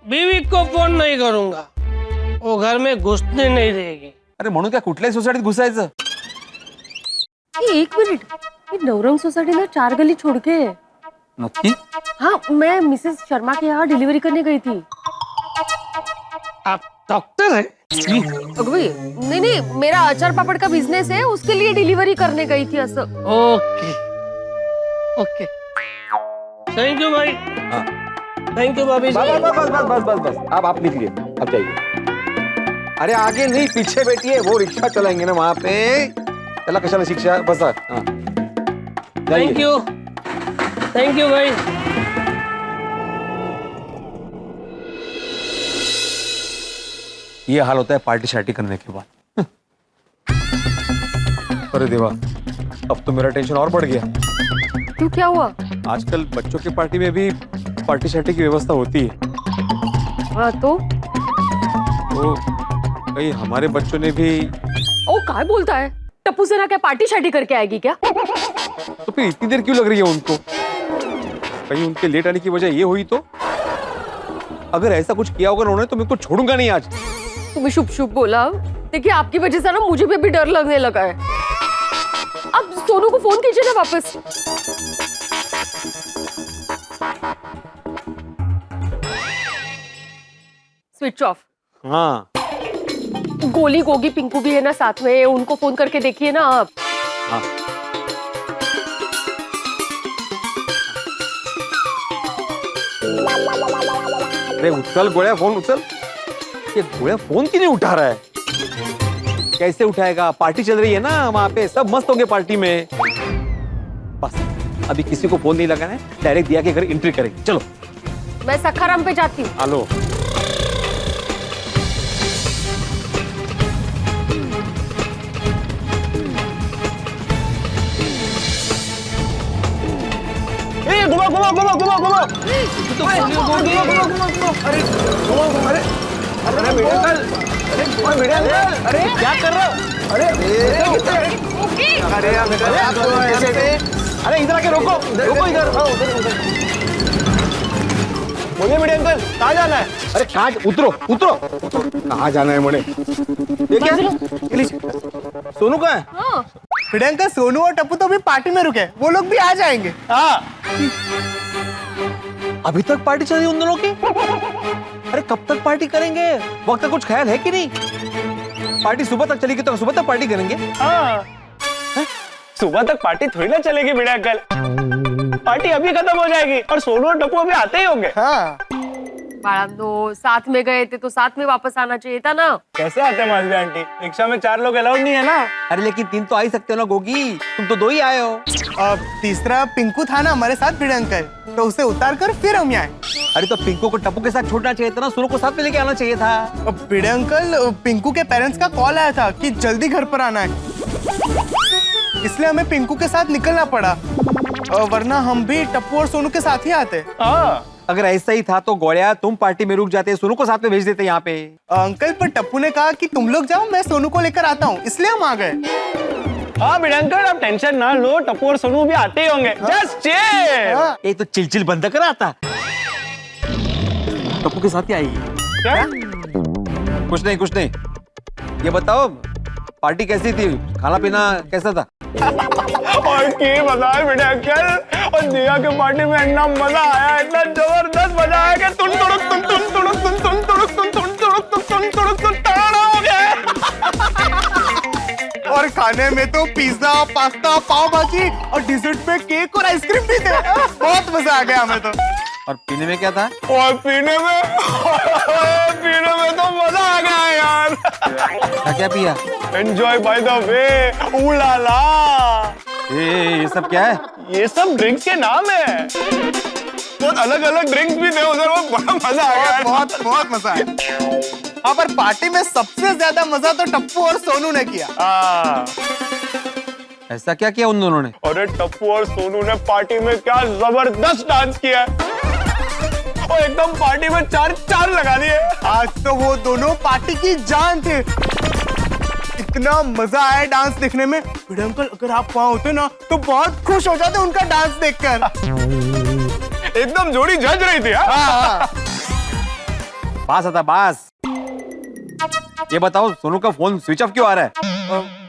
बीवी को फोन नहीं करूंगा, वो घर में घुसने नहीं देगी. अरे म्हणून क्या कुठल्याही सोसायटीत घुसायचं? एक मिनट, ये नवरंग सोसाइटी ना 4 गली छोड़ के है. नक्की? हाँ, मैं मिसेस शर्मा के यहाँ डिलीवरी करने गई थी. आप डॉक्टर है? नहीं नहीं, मेरा अचार पापड़ का बिजनेस है, उसके लिए डिलीवरी करने गई थी असं. ओके ओके, थैंक यू भाई. हाँ। थैंक यू भाभी जी. बस बस बस बस बस बस, आप निकलिए, आप जाइए. अरे आगे नहीं, पीछे बैठिए, वो रिक्शा चलाएंगे ना वहाँ पे. चला कशाला शिक्षा, बस. हाँ, थैंक यू भाई. ये हाल होता है पार्टी शार्टी करने के बाद। अरे देवा, अब तो मेरा टेंशन और बढ़ गया। क्यों, क्या हुआ? आजकल बच्चों की पार्टी में भी पार्टी शार्टी की व्यवस्था होती है। हाँ तो कहीं हमारे बच्चों ने भी। ओ काय बोलता है? टप्पू सेना क्या पार्टी शार्टी करके आएगी क्या? तो फिर इतनी देर क्यों लग रही है उनको? कहीं उनके लेट आने की वजह ये हुई तो? अगर ऐसा कुछ किया होगा उन्होंने तो मैं को छोड़ूंगा नहीं आज। तुम्हें शुभ शुभ बोला। देखिए आपकी वजह से ना मुझे भी अभी डर लगने लगा है। अब सोनू को फोन कीजिए ना वापस। Switch off. हाँ गोली गोगी पिंकू भी है ना साथ में, उनको फोन करके देखिए ना आप। हाँ अरे उछल गोया, फोन उछल। ये गोया फोन क्यों नहीं उठा रहा है? कैसे उठाएगा? पार्टी चल रही है ना वहां पे, सब मस्त होंगे पार्टी में। बस अभी किसी को फोन नहीं लगाना है, डायरेक्ट दिया के घर एंट्री करेंगे। चलो मैं सखाराम पे जाती हूँ। हेलो घुमा घुमा घुमा घुमा घुमा। अरे क्या कर रहे हो? अरे इधर आके रोको रोको इधर। बोलिए मीडिया अंकल, कहाँ जाना है? अरे कहाँ? उतरो उतरो। कहाँ जाना है मोड़े? ये क्या? सोनू कहाँ है? हाँ। मीडिया अंकल, सोनू और टप्पू तो अभी पार्टी में रुके, वो लोग भी आ जाएंगे। हाँ अभी तक पार्टी चल रही है उन दोनों की? अरे कब तक पार्टी करेंगे? वक्त का कुछ ख्याल है कि नहीं? पार्टी सुबह तक चलेगी तो सुबह तक पार्टी करेंगे। हाँ सुबह तक पार्टी थोड़ी ना चलेगी मीडिया अंकल, पार्टी अभी खत्म हो जाएगी और सोनू और टप्पू अभी आते ही होंगे। हाँ बाळांनो, साथ में गए थे तो साथ में वापस आना चाहिए था ना। कैसे आते हैं माधवी आंटी? रिक्शा में 4 लोग अलाउड नहीं है ना। अरे लेकिन 3 तो आ ही सकते हो ना गोगी, तुम तो 2 ही आए हो। तीसरा पिंकू था ना हमारे साथ भिड़े अंकल, तो उसे उतार कर फिर हम आए। अरे तो पिंकू को टप्पू के साथ छोड़ना चाहिए था ना, सोनू को साथ में लेके आना चाहिए था। भिड़े अंकल, पिंकू के पेरेंट्स का कॉल आया था कि जल्दी घर पर आना है, इसलिए हमें पिंकू के साथ निकलना पड़ा, वरना हम भी टप्पू और सोनू के साथ ही आते। अगर ऐसा ही था तो गौड़िया तुम पार्टी में रुक जाते, सोनू को साथ में भेज देते यहाँ पे। अंकल पर टप्पू ने कहा कि तुम लोग जाओ, मैं सोनू को लेकर आता हूँ, इसलिए हम आ गए। हाँ भिड़े अंकल, आप टेंशन ना लो, टप्पू और सोनू भी आते ही होंगे। Just chill. ये तो चिलचिल बंद कर आता, टप्पू के साथ ही आएगी क्या? कुछ नहीं। ये बताओ पार्टी कैसी थी, खाना पीना कैसा था? और की बताए भिड़े अंकल, और दिया के पार्टी में इतना मजा आया, इतना जबरदस्त मजा आया कि तुन तुड़ुक तुन तुन तुड़ुक तुन तुन तुड़ुक तुन तुन तुड़ुक तुन तुन तुड़ुक तुन ताड़ा हो गया। और खाने में तो पिज्जा, पास्ता, पाव भाजी और डिजर्ट में केक और आइसक्रीम भी थे। बहुत मजा आ गया हमें तो। और पीने में क्या था? और पीने में तो मजा आ गया यार। क्या पिया? एंजॉय बाय द वे, उलाला। ये सब क्या है? ये सब ड्रिंक्स के नाम है, बहुत अलग अलग ड्रिंक्स भी थे उधर, वो बड़ा मजा आ गया। बहुत मजा आया। हाँ पर पार्टी में सबसे ज्यादा मजा तो टप्पू और सोनू ने किया। ऐसा क्या किया उन दोनों ने? अरे टप्पू और सोनू ने पार्टी में क्या जबरदस्त डांस किया और एकदम पार्टी में चार लगा दिए। आज तो वो दोनों पार्टी की जान थे, इतना मजा आया डांस देखने में। भिड़े अंकल, अगर आप वहां होते ना तो बहुत खुश हो जाते उनका डांस देखकर। एकदम जोड़ी जज रही थी। बास आता बास। ये बताओ सोनू का फोन स्विच ऑफ क्यों आ रहा है?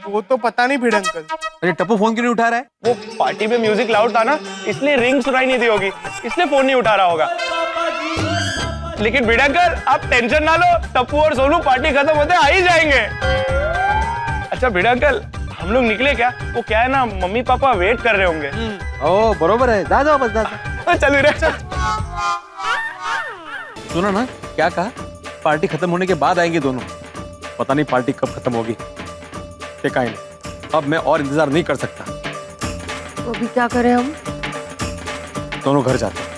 वो तो पता नहीं भिड़े अंकल। अरे टप्पू फोन क्यों नहीं उठा रहा है? वो पार्टी में म्यूजिक लाउड था ना, इसलिए रिंग सुनाई नहीं दी होगी, इसलिए फोन नहीं उठा रहा होगा। लेकिन भिड़े अंकल आप टेंशन ना लो, टप्पू और सोनू पार्टी खत्म होते आ ही जाएंगे। अच्छा भिड़े अंकल, हम लोग निकले क्या? वो क्या है ना, मम्मी पापा वेट कर रहे होंगे। ओ बरोबर है, जा बस जा। चल रे चल। सुनो ना क्या कहा, पार्टी खत्म होने के बाद आएंगे दोनों। पता नहीं पार्टी कब खत्म होगी। नहीं, अब मैं और इंतजार नहीं कर सकता। तो अभी क्या करें हम? दोनों घर जाते हैं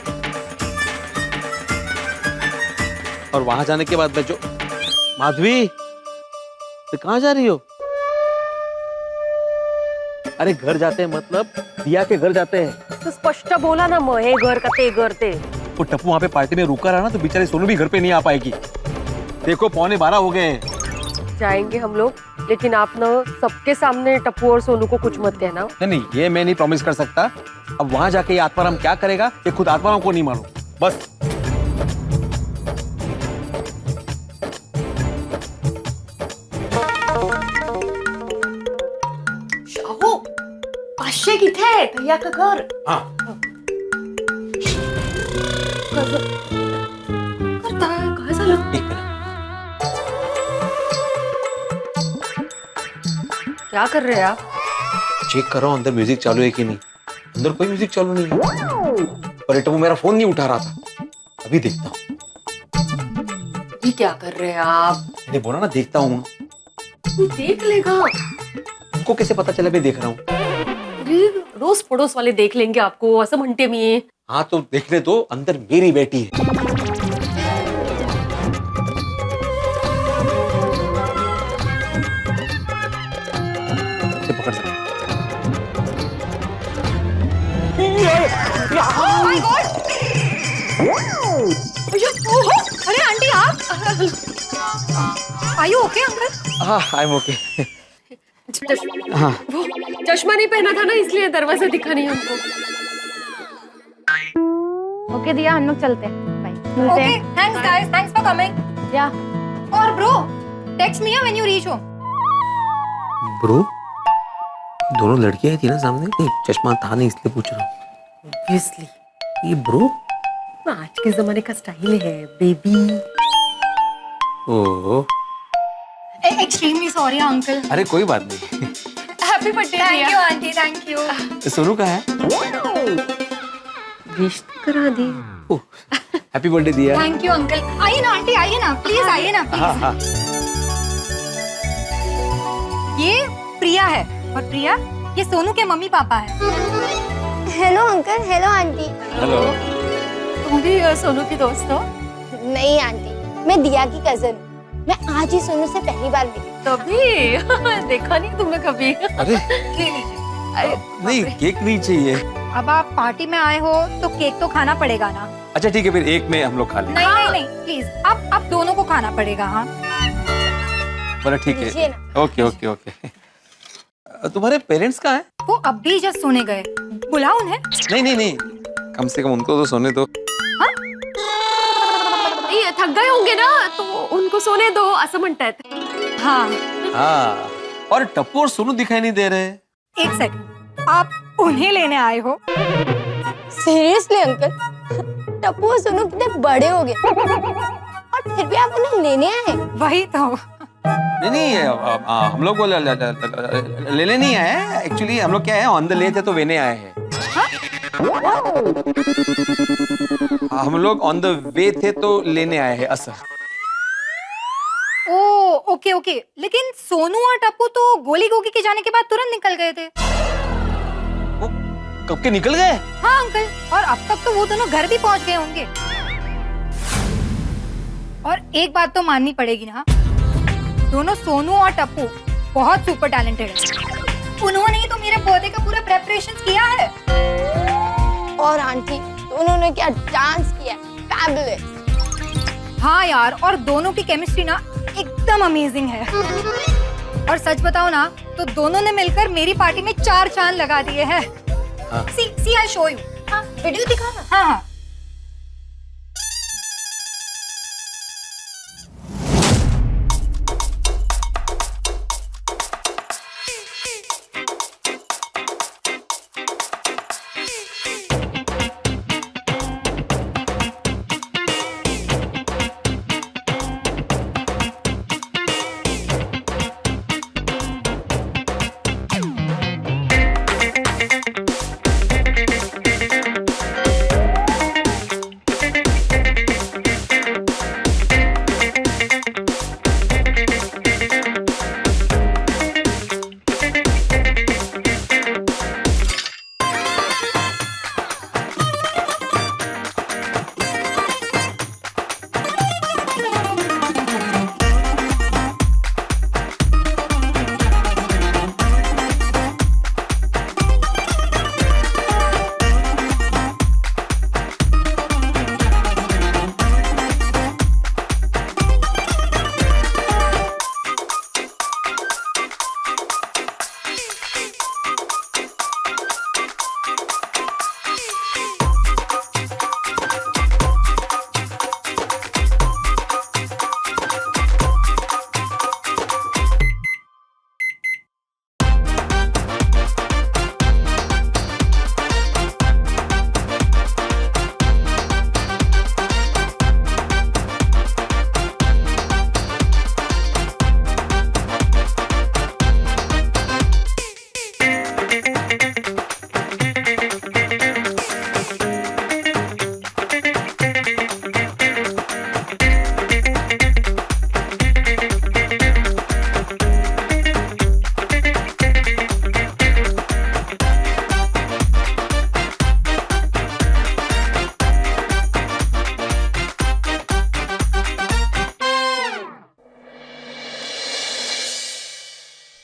और वहां जाने के बाद मैं जो माधवी, तो कहाँ जा रही हो? अरे घर जाते हैं मतलब दिया के घर जाते हैं। तू स्पष्ट बोला ना मग हे घर का ते घर ते. वो टप्पू वहाँ पे पार्टी में रुका रहा ना तो बेचारे सोनू भी घर पे नहीं आ पाएगी। देखो 11:15 हो गए हैं। जाएंगे हम लोग, लेकिन आप ना सबके सामने टप्पू और सोनू को कुछ मत कहना. नहीं, ये मैं नहीं प्रॉमिस कर सकता। अब वहां जाके ये आत्माराम क्या करेगा ये खुद आत्माराम को नहीं मालूम। बस शाहू, 500 किथे आहे भैया का घर? हाँ। काय झालं? एक मिनट। क्या कर रहे हैं आप? चेक कर रहा हूँ अंदर म्यूजिक चालू है कि नहीं। अंदर कोई म्यूजिक चालू नहीं है। पर टप्पू मेरा फोन नहीं उठा रहा था। अभी देखता हूँ। ये क्या कर रहे हैं आप? मैंने बोला ना देखता हूँ। तू देख लेगा. उनको कैसे पता चला मैं देख रहा हूँ? अरे, रोज पड़ोस वाले देख लेंगे आपको, असं म्हणते मी. हाँ तो देखने दो, अंदर मेरी बेटी है। से पकड़ सकते। अरे आंटी आप? Are you okay uncle? हाँ, आई एम ओके। हाँ. वो चश्मा नहीं पहना था ना, इसलिए दरवाजा दिखा नहीं हमको. ओके दिया, हम लोग चलते हैं। Bye. Okay, thanks guys, thanks for coming. या और bro, text me when you reach home. Bro, दोनों लड़कियां थी ना सामने? नहीं, चश्मा था नहीं इसलिए पूछ रहा हूँ। ऑब्वियसली ये ब्रो? आज के जमाने का स्टाइल है बेबी. ओह, एक्सट्रीमली सॉरी अंकल। अरे कोई बात नहीं। Happy birthday. Thank you aunty, thank you. Sonu का है? विश करा दी. हैप्पी बर्थडे दिया। Thank you uncle. आइए ना आंटी, आइए ना प्लीज, आइए ना हाँ, हाँ। प्लीज। ये प्रिया है और प्रिया ये सोनू के मम्मी पापा है। Hello uncle, hello aunty. Hello. तुम भी सोनू की दोस्त हो? नहीं आंटी, मैं दिया की कजन हूँ। मैं आज ही सोनू से पहली बार मिली। तभी देखा नहीं तुमने कभी. अरे नहीं, केक नहीं चाहिए। अब आप पार्टी में आए हो तो केक तो खाना पड़ेगा ना। अच्छा ठीक है, फिर एक में हम लोग खा लेंगे। नहीं नहीं नहीं, प्लीज आप दोनों को खाना पड़ेगा। हाँ बोला ठीक लीजिए है। ना। Okay okay okay. तुम्हारे पेरेंट्स कहाँ हैं? वो अभी जस्ट सोने गए, बुलाओ उन्हें। नहीं नहीं नहीं, कम से कम उनको तो सोने दो। नहीं, थक गए होंगे ना तो उनको सोने दो असं म्हणतायत. हाँ हाँ, और टप्पू और सोनू दिखाई नहीं दे रहे। एक सेकंड, आप उन्हें लेने आए हो? सीरियसली अंकल, टप्पू और सोनू कितने बड़े हो गए और फिर भी आप उन्हें लेने आए? वही तो। नहीं नहीं, हम लोग वो लेने नहीं आए। एक्चुअली हम लोग क्या है, ऑन द ले थे तो वेने आए हैं। हम लोग ऑन द वे थे तो लेने आए हैं असर। ओ ओके ओके, लेकिन सोनू और टप्पू तो गोली गोगी के जाने के बाद तुरंत निकल गए थे। वो कब के निकल गए? हाँ अंकल, और अब तक तो वो दोनों घर भी पहुंच गए होंगे। और एक बात तो माननी पड़ेगी ना, दोनों सोनू और टप्पू बहुत सुपर टैलेंटेड है। उन्होंने ही तो मेरे बर्थडे का पूरा प्रेपरेशन किया है। और आंटी, उन्होंने क्या डांस किया, फैबुलस। हाँ यार, और दोनों की केमिस्ट्री ना एकदम अमेजिंग है। और सच बताओ ना तो दोनों ने मिलकर मेरी पार्टी में 4 चांद लगा दिए हैं। सी आई शो यू। हाँ वीडियो दिखाना। हाँ हाँ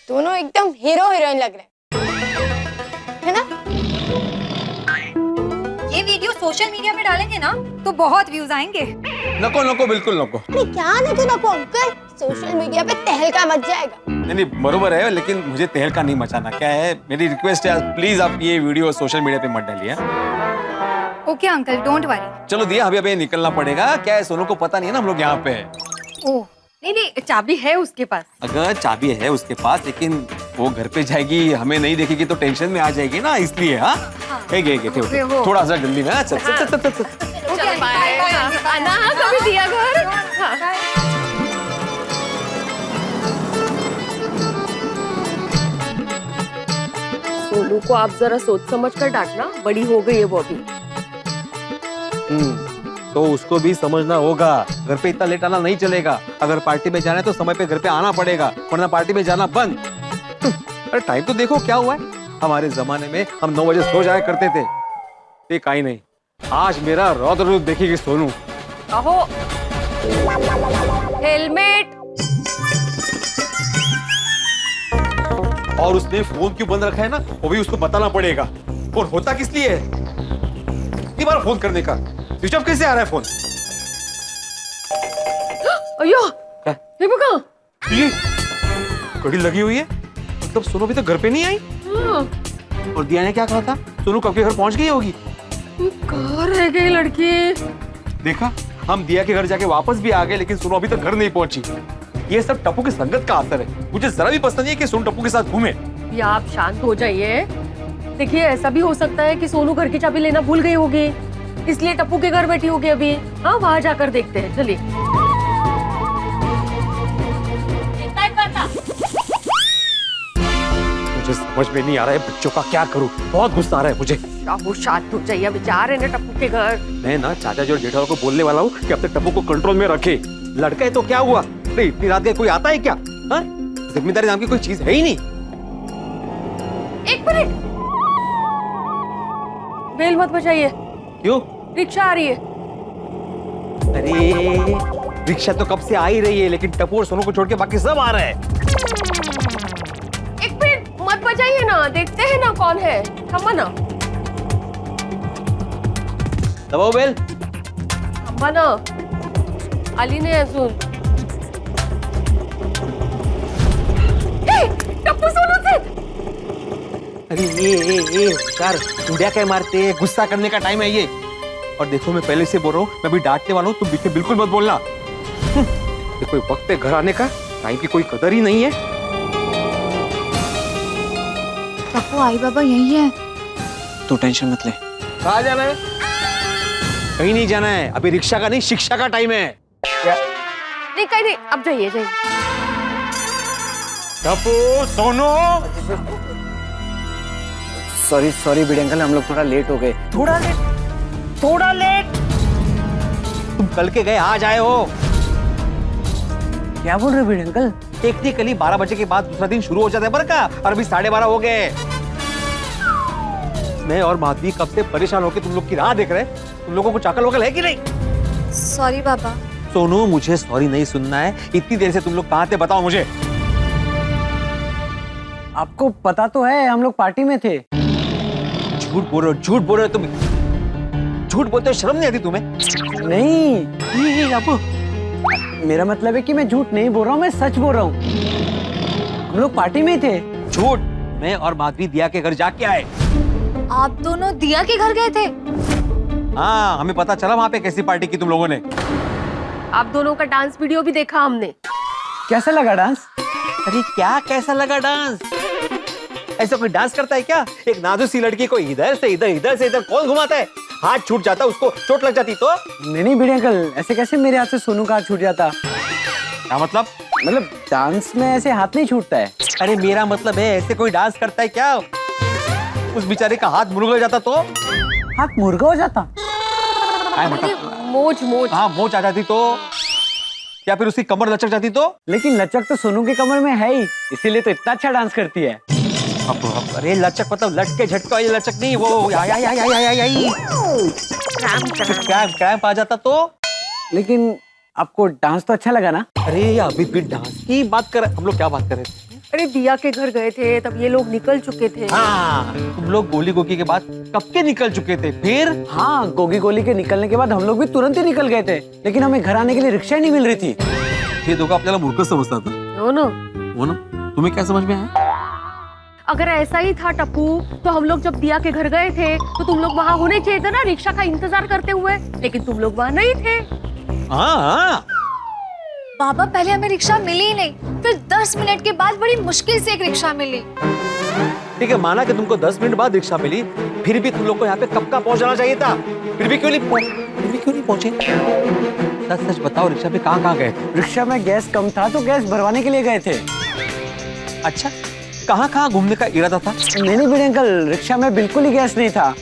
दोनों एकदम हीरो हीरोइन लग रहे है ना? ये वीडियो सोशल मीडिया में डालेंगे ना तो बहुत व्यूज आएंगे। नको नको बिल्कुल नको। अरे क्या नको अंकल, सोशल मीडिया पे तहलका मच जाएगा। नहीं बरोबर है, लेकिन मुझे तहलका नहीं मचाना। क्या है, मेरी रिक्वेस्ट है, प्लीज आप ये वीडियो सोशल मीडिया पे मत डालिए। Okay uncle, don't worry. चलो दिया, अभी निकलना पड़ेगा। क्या है, सोनू को पता नहीं है ना हम लोग यहाँ पे है। ओह नहीं, चाबी है उसके पास। अगर चाबी है उसके पास, लेकिन वो घर पे जाएगी, हमें नहीं देखेगी तो टेंशन में आ जाएगी ना, इसलिए। हाँ थोड़ा सा जल्दी में। चल चलो बाय। आना कभी दिया घर। सोनू को आप जरा सोच समझ कर डांटना, बड़ी हो गई है वो अभी। तो उसको भी समझना होगा, घर पे इतना लेट आना नहीं चलेगा। अगर पार्टी में जाना है तो समय पे घर पे आना पड़ेगा, वरना पार्टी में जाना बंद। अरे टाइम तो देखो क्या हुआ है। हमारे जमाने में हम 9 बजे सो जाया करते थे। ये काई नहीं, आज मेरा रौद्र रूप देखेगी सोनू। अहो हेलमेट। और उसने फोन क्यों बंद रखा है ना, वो भी उसको बताना पड़ेगा। और होता किस लिए है, कितनी बार फोन करने का, स्विच ऑफ कैसे आ रहा है फोन? अयो ये बका, ये घड़ी लगी हुई है, मतलब सोनू अभी तो घर पे नहीं आई। और दिया ने क्या कहा था, सोनू कब के घर पहुंच गई होगी। कहाँ रह गई लड़की? देखा, हम दिया के घर जाके वापस भी आ गए, लेकिन सोनू अभी तक घर नहीं पहुंची। ये सब टप्पू की संगत का असर है। मुझे जरा भी पसंद नहीं है कि सोनू टप्पू के साथ घूमे। या आप शांत हो जाइए। देखिए, ऐसा भी हो सकता है कि सोनू घर की चाबी लेना भूल गई होगी, इसलिए टप्पू के घर बैठी होगी अभी। हाँ, वहां जाकर देखते हैं, चलिए। मुझे समझ में नहीं आ रहा है बच्चों का क्या करूं, बहुत गुस्सा आ रहा है मुझे। वो शांत हो जाइए, अभी जा रहे हैं ना टप्पू के घर। मैं ना चाचा जी और जेठालाल को बोलने वाला हूँ कि अपने टप्पू को कंट्रोल में रखे। लड़का है तो क्या हुआ, नहीं इतनी रात के कोई आता है क्या? हाँ? जिम्मेदारी नाम की कोई चीज है ही नहीं। एक मिनट, बेल मत बजाइए। क्यों? रिक्शा आ रही है। अरे रिक्शा तो कब से आ ही रही है, लेकिन टप्पू और सोनू को छोड़ के बाकी सब आ रहे हैं। एक मिनट मत बजाइए ना, देखते हैं ना कौन है। थमा ना, दबाओ बेल। थमा ना, आली ने अजून। टप्पू सोनू से। अरे ये यार, उड़िया क्या मारते हैं, गुस्सा करने का टाइम है ये। और देखो, मैं पहले से बोल रहा हूँ, मैं भी डांटने वाला हूँ, तुम बीच में बिल्कुल मत बोलना। देखो वक्त है घर आने का, टाइम की कोई कदर ही नहीं है। टप्पू आई बाबा यही है। तू टेंशन मत ले। कहाँ जाना है? कहीं नहीं जाना है, अभी रिक्शा का नहीं शिक्षा का टाइम है। नहीं कहीं नहीं, अब जाइए जाइए। Tappu, Sonu. Sorry bid uncle, हम लोग थोड़ा लेट हो गए। थोड़ा लेट। तुम कल के गए, आज आए हो। क्या बोल रहे हो बिड अंकल? टेक्निकली 12 बजे के बाद दूसरा दिन शुरू हो जाता है पर का, और अभी 12:30 हो गए। मैं और माधवी कब से परेशान होकर तुम लोग की राह देख रहे हैं। तुम लोगों को चाकल वकल है कि नहीं? सॉरी बाबा। सोनू, मुझे सॉरी नहीं सुनना है। इतनी देर से तुम लोग कहाँ थे, बताओ मुझे। आपको पता तो है हम लोग पार्टी में थे। झूठ बोल रहे हो तुम। झूठ बोलते हो, शर्म नहीं आती तुम्हें? नहीं आपको, मेरा मतलब है कि मैं झूठ नहीं बोल रहा हूँ, मैं सच बोल रहा हूँ। हम लोग पार्टी में थे। झूठ। मैं और माधवी दिया के घर जाके आए। आप दोनों दिया के घर गए थे? हाँ, हमें पता चला वहाँ पे कैसी पार्टी की तुम लोगों ने। आप दोनों का डांस वीडियो भी देखा हमने। कैसा लगा डांस? अरे क्या कैसा लगा डांस? ऐसा कोई डांस करता है क्या? एक नाजुक सी लड़की को इधर से इधर कौन घुमाता है? हाथ छूट जाता, उसको चोट लग जाती तो? नहीं बिड अंकल, ऐसे कैसे मेरे हाथ से सोनू का हाथ छूट जाता? क्या मतलब? मतलब डांस में ऐसे हाथ नहीं छूटता है। अरे मेरा मतलब है, ऐसे कोई डांस करता है क्या? उस बेचारे का हाथ मुर्गा हो जाता तो? हाथ मुर्गा हो जाता? मतलब मोच। हाँ, मोच आ जाती तो? या फिर उसकी कमर लचक जाती तो? लेकिन लचक तो सोनू की कमर में है ही, इसीलिए तो इतना अच्छा डांस करती है। अरे लचक मतलब लटके झटके वाली लचक नहीं, वो क्रैम्प आ जाता तो? लेकिन आपको डांस तो अच्छा लगा ना? अरे अभी भी डांस की बात कर, हम लोग क्या बात कर रहे थे? अरे दिया के घर गए थे तब ये लोग निकल चुके थे। हाँ, तुम लोग गोली गोगी के बाद कब के निकल चुके थे फिर? हाँ, गोगी गोली के निकलने के बाद हम लोग भी तुरंत ही निकल गए थे, लेकिन हमें घर आने के लिए रिक्शा ही नहीं मिल रही थी। हे दोघं आपल्याला मूर्ख समजतात ना? नो नो, हो ना? तुम्हें क्या समझ में आया? अगर ऐसा ही था टप्पू तो हम लोग जब दिया के घर गए थे तो तुम लोग वहाँ होने चाहिए थे ना, रिक्शा का इंतजार करते हुए, लेकिन तुम लोग वहाँ नहीं थे। हाँ, बाबा पहले हमें रिक्शा मिली ही नहीं, फिर 10 मिनट के बाद बड़ी मुश्किल से एक रिक्शा मिली। ठीक है, माना कि तुमको 10 मिनट बाद रिक्शा मिली, फिर भी तुम लोग को यहाँ पे कब का पहुंचना चाहिए था? फिर भी क्यों नहीं पहुंचे? सच सच बताओ, रिक्शा पे कहाँ गए थे? रिक्शा में गैस कम था तो गैस भरवाने के लिए गए थे। अच्छा, कहाँ घूमने का इरादा था? नहीं बड़े अंकल, रिक्शा में बिल्कुल ही गैस नहीं था,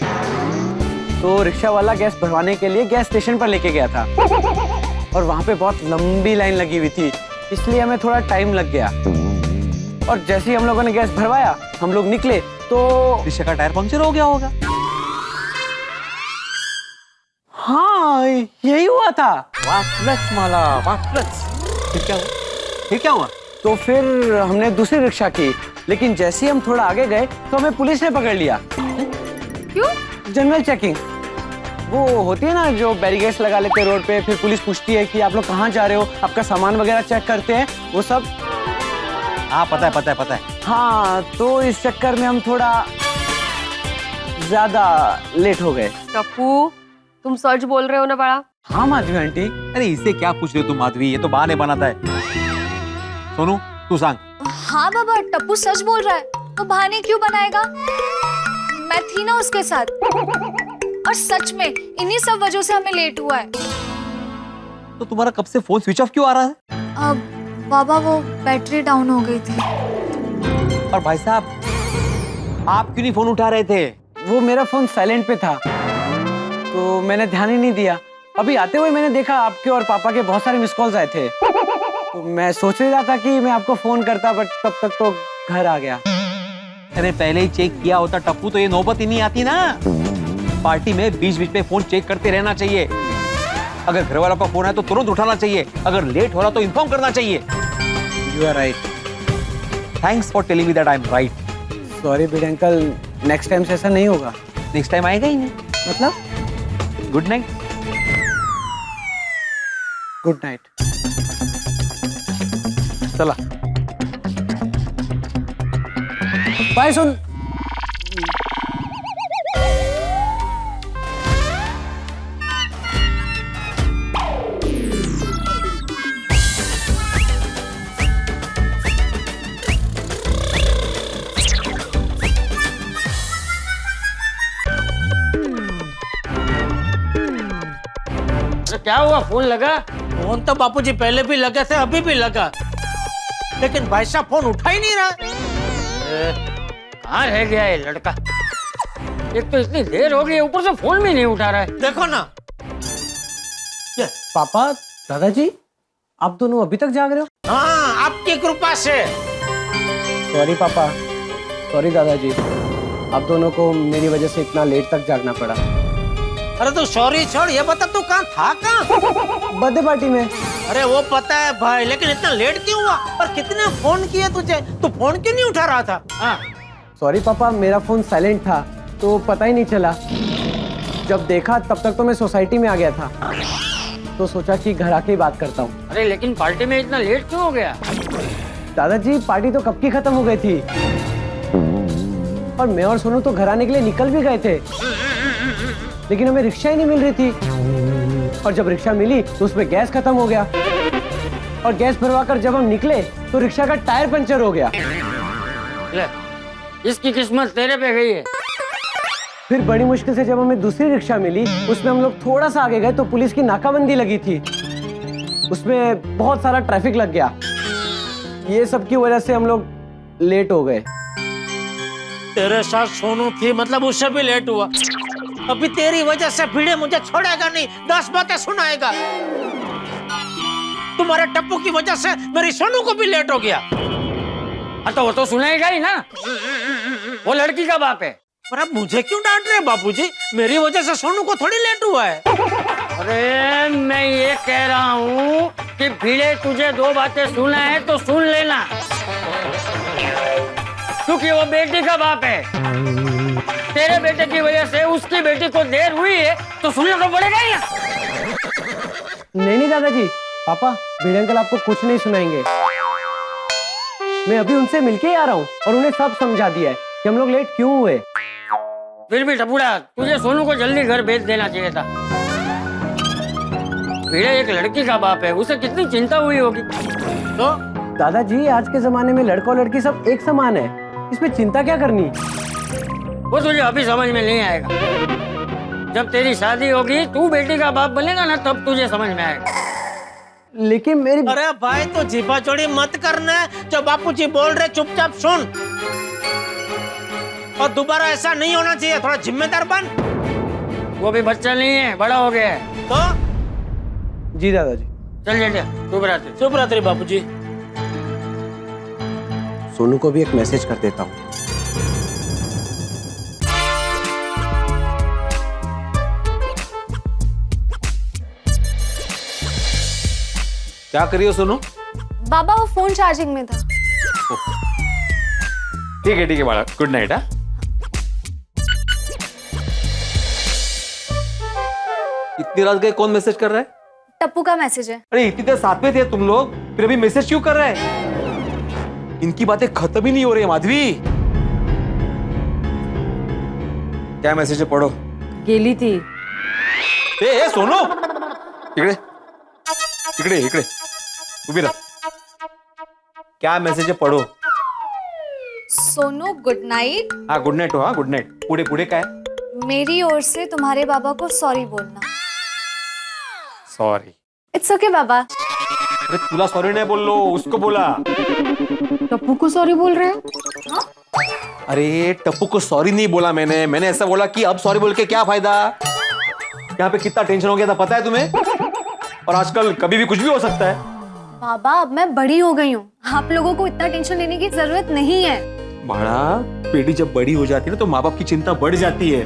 तो रिक्शा वाला गैस भरवाने के लिए गैस स्टेशन पर लेके गया था और वहाँ पे बहुत लंबी लाइन लगी हुई थी, इसलिए हमें थोड़ा टाइम लग गया। और जैसे ही हम लोगों ने गैस भरवाया, हम लोग निकले तो रिक्शा का टायर पंक्चर हो गया होगा। हाँ, यही हुआ था। वाटलंच मला, वाटलंच। फिर क्या हुआ? तो फिर हमने दूसरी रिक्शा की, लेकिन जैसे ही हम थोड़ा आगे गए तो हमें पुलिस ने पकड़ लिया। क्यों? जनरल चेकिंग वो होती है ना, जो बैरिकेड्स लगा लेते हैं रोड पे, फिर पुलिस पूछती है कि आप लोग कहाँ जा रहे हो, आपका सामान वगैरह चेक करते हैं, वो सब। हाँ, पता है। हाँ, तो इस चक्कर में हम थोड़ा ज्यादा लेट हो गए। टप्पू, तुम सच बोल रहे हो ना बड़ा? हाँ माधवी आंटी। अरे इसे क्या पूछ रहे हो तुम माधवी, ये तो बहाने बनाता है। सोनू, तू सांग। हाँ बाबा, टप्पू सच बोल रहा है, तो बहाने क्यों बनाएगा? मैं थी ना उसके साथ, और सच में इन्हीं सब वजहों से हमें लेट हुआ है। तो तुम्हारा कब से फोन स्विच ऑफ क्यों आ रहा है? अब बाबा वो बैटरी डाउन हो गई थी। और भाई साहब, आप क्यों नहीं फोन उठा रहे थे? वो मेरा फोन साइलेंट पे था, तो मैंने ध्यान ही नहीं दिया। अभी आते हुए मैंने देखा आपके और पापा के बहुत सारे मिस कॉल्स आए थे, तो मैं सोच रहा था कि मैं आपको फोन करता, बट तब तक तो घर आ गया। अरे पहले ही चेक किया होता टप्पू तो ये नौबत ही नहीं आती ना। पार्टी में बीच बीच में फोन चेक करते रहना चाहिए। अगर घर वालों का फोन है तो तुरंत उठाना चाहिए, अगर लेट हो रहा तो इन्फॉर्म करना चाहिए। You are right. Thanks for telling me that I am right. Sorry big uncle, next time से ऐसा नहीं होगा। नेक्स्ट टाइम आएगा ही नहीं। मतलब? Good night. Good night. चला बाय। सुन, क्या हुआ? फोन लगा? फोन तो बापूजी पहले भी लगे थे, अभी भी लगा, लेकिन भाई साहब फोन उठा ही नहीं रहा। कहाँ रह गया ये लड़का? एक तो इतनी देर हो गई, ऊपर से फोन भी नहीं उठा रहा है। देखो ना। पापा, दादाजी, आप दोनों अभी तक जाग रहे हो? हाँ, आपकी कृपा से। सॉरी पापा, सॉरी दादाजी, आप दोनों को मेरी वजह से इतना लेट तक जागना पड़ा। अरे तू सॉरी छोड़, ये बता तू कहाँ था? कहाँ? बर्थडे पार्टी में। अरे वो पता है भाई, लेकिन इतना लेट क्यों हुआ? और कितने फोन किए तुझे, तू फोन क्यों नहीं उठा रहा था? हाँ। सॉरी पापा, मेरा फोन साइलेंट था तो पता ही नहीं चला। जब देखा तब तक तो मैं सोसाइटी में आ गया था, तो सोचा कि घर आके ही बात करता हूँ। अरे लेकिन पार्टी में इतना लेट क्यों हो गया? दादाजी, पार्टी तो कब की खत्म हो गई थी, और मैं और सोनू तो घर आने के लिए निकल भी गए थे, लेकिन हमें रिक्शा ही नहीं मिल रही थी। और जब रिक्शा मिली तो उसमें गैस खत्म हो गया, और गैस भरवाकर जब हम निकले तो रिक्शा का टायर पंचर हो गया। ले, इसकी किस्मत तेरे पे गई है। फिर बड़ी मुश्किल से जब हमें दूसरी रिक्शा मिली, उसमें हम लोग थोड़ा सा आगे गए तो पुलिस की नाकाबंदी लगी थी, उसमें बहुत सारा ट्रैफिक लग गया। ये सब की वजह से हम लोग लेट हो गए। तेरे साथ सोनू थी, मतलब उससे भी लेट हुआ। अभी तेरी वजह से भिड़े मुझे छोड़ेगा नहीं, 10 बातें सुनाएगा। तुम्हारे टप्पू की वजह से मेरी सोनू को भी लेट हो गया। हाँ तो वो तो सुनाएगा ही ना, वो लड़की का बाप है। पर अब मुझे क्यों डांट रहे बापूजी? मेरी वजह से सोनू को थोड़ी लेट हुआ है। अरे मैं ये कह रहा हूँ कि भिड़े तुझे 2 बातें सुना है तो सुन लेना। क्योंकि वो बेटी का बाप है। तेरे बेटे की वजह से उसकी बेटी को देर हुई है तो सुनना तो पड़ेगा ही ना। नहीं दादाजी, पापा भिड़े अंकल आपको कुछ नहीं सुनाएंगे। मैं अभी उनसे मिलके ही आ रहा हूँ और उन्हें सब समझा दिया है कि हम लोग लेट क्यों हुए। फिर भी टपुड़ा, तुझे सोनू को जल्दी घर भेज देना चाहिए था। भिड़े एक लड़की का बाप है, उसे कितनी चिंता हुई होगी। तो दादाजी, आज के जमाने में लड़का और लड़की सब एक समान है, इसमें चिंता क्या करनी। वो तुझे अभी समझ में नहीं आएगा। जब तेरी शादी होगी, तू बेटी का बाप बनेगा ना, तब तुझे समझ में आएगा। लेकिन मेरी अरे भाई, तो जीपा चोरी मत करना। जो बापूजी बोल रहे चुपचाप सुन, और दोबारा ऐसा नहीं होना चाहिए। थोड़ा जिम्मेदार बन। वो भी बच्चा नहीं है, बड़ा हो गया है। तो जी दादाजी। चल बेटा, शुभ रात्रि। शुभ रात्रि बापूजी। सोनू को भी एक मैसेज कर देता हूँ। क्या करी हो सोनू? बाबा वो फोन चार्जिंग में था। ठीक है बाळा, गुड नाइट। हाँ, इतनी रात गए, कौन मैसेज कर रहा है? टप्पू का मैसेज है। अरे इतनी देर साथ में थे तुम लोग, फिर अभी मैसेज क्यों कर रहा है? इनकी बातें खत्म ही नहीं हो रही है माधवी। क्या मैसेज है, पढ़ो। गेली थी। ए सोनू, इकडे इकडे इकडे उभी रह। क्या मैसेज है, पढ़ो। Sonu good night. हाँ गुड नाइट हो। हाँ गुड नाइट। पुढे पुढे काय? मेरी ओर से तुम्हारे बाबा को सॉरी बोलना। सॉरी। इट्स ओके बाबा। अरे तुला सॉरी नहीं बोल लो, उसको बोला। टप्पू को सॉरी बोल रहे हो? अरे टप्पू को सॉरी नहीं बोला मैंने ऐसा बोला कि अब सॉरी बोल के क्या फायदा। यहाँ पे कितना टेंशन हो गया था पता है तुम्हें? और आजकल कभी भी कुछ भी हो सकता है। बाबा, अब मैं बड़ी हो गई हूँ, आप लोगों को इतना टेंशन लेने की जरूरत नहीं है। बाड़ा, बेटी जब बड़ी हो जाती है ना तो माँ बाप की चिंता बढ़ जाती है।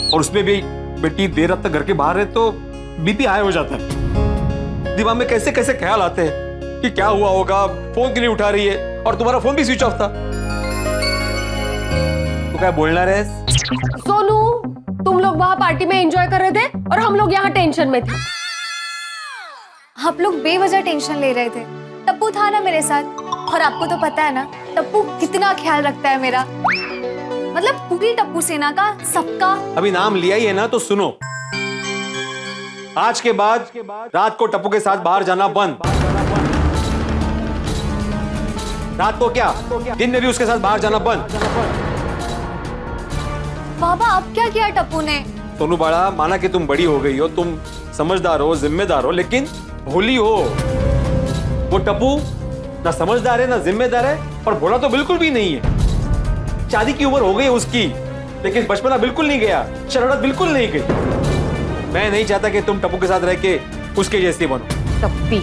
और उसमें भी बेटी देर रात तक घर के बाहर है तो बीपी हाई हो जाता है। दिमाग में कैसे कैसे ख्याल आते हैं कि क्या हुआ होगा, फोन क्यों नहीं उठा रही है, और तुम्हारा फोन भी स्विच ऑफ था। तो क्या बोलना रहे? सोनू, तुम लोग वहाँ पार्टी में एंजॉय कर रहे थे और हम लोग यहाँ टेंशन में थे। आप लोग बेवजह टेंशन ले रहे थे। टप्पू था ना मेरे साथ, और आपको तो पता है ना टप्पू कितना ख्याल रखता है मेरा, मतलब पूरी टप्पू सेना का, सबका। अभी नाम लिया ही है ना तो सुनो, आज के बाद रात को टप्पू के साथ बाहर जाना बंद। रात को क्या, दिन में भी उसके साथ बाहर जाना बंद। बाबा अब क्या किया टप्पू ने? सोनू बाड़ा, माना कि तुम बड़ी हो गई हो, तुम समझदार हो, जिम्मेदार हो, लेकिन भोली हो। वो टप्पू ना समझदार है ना जिम्मेदार है, और भोला तो बिल्कुल भी नहीं है। शादी की उम्र हो गई उसकी, लेकिन बचपना बिल्कुल नहीं गया, शरारत बिल्कुल नहीं गई। मैं नहीं चाहता कि तुम टप्पू के साथ रह के उसके जैसी बनो। टप्पी।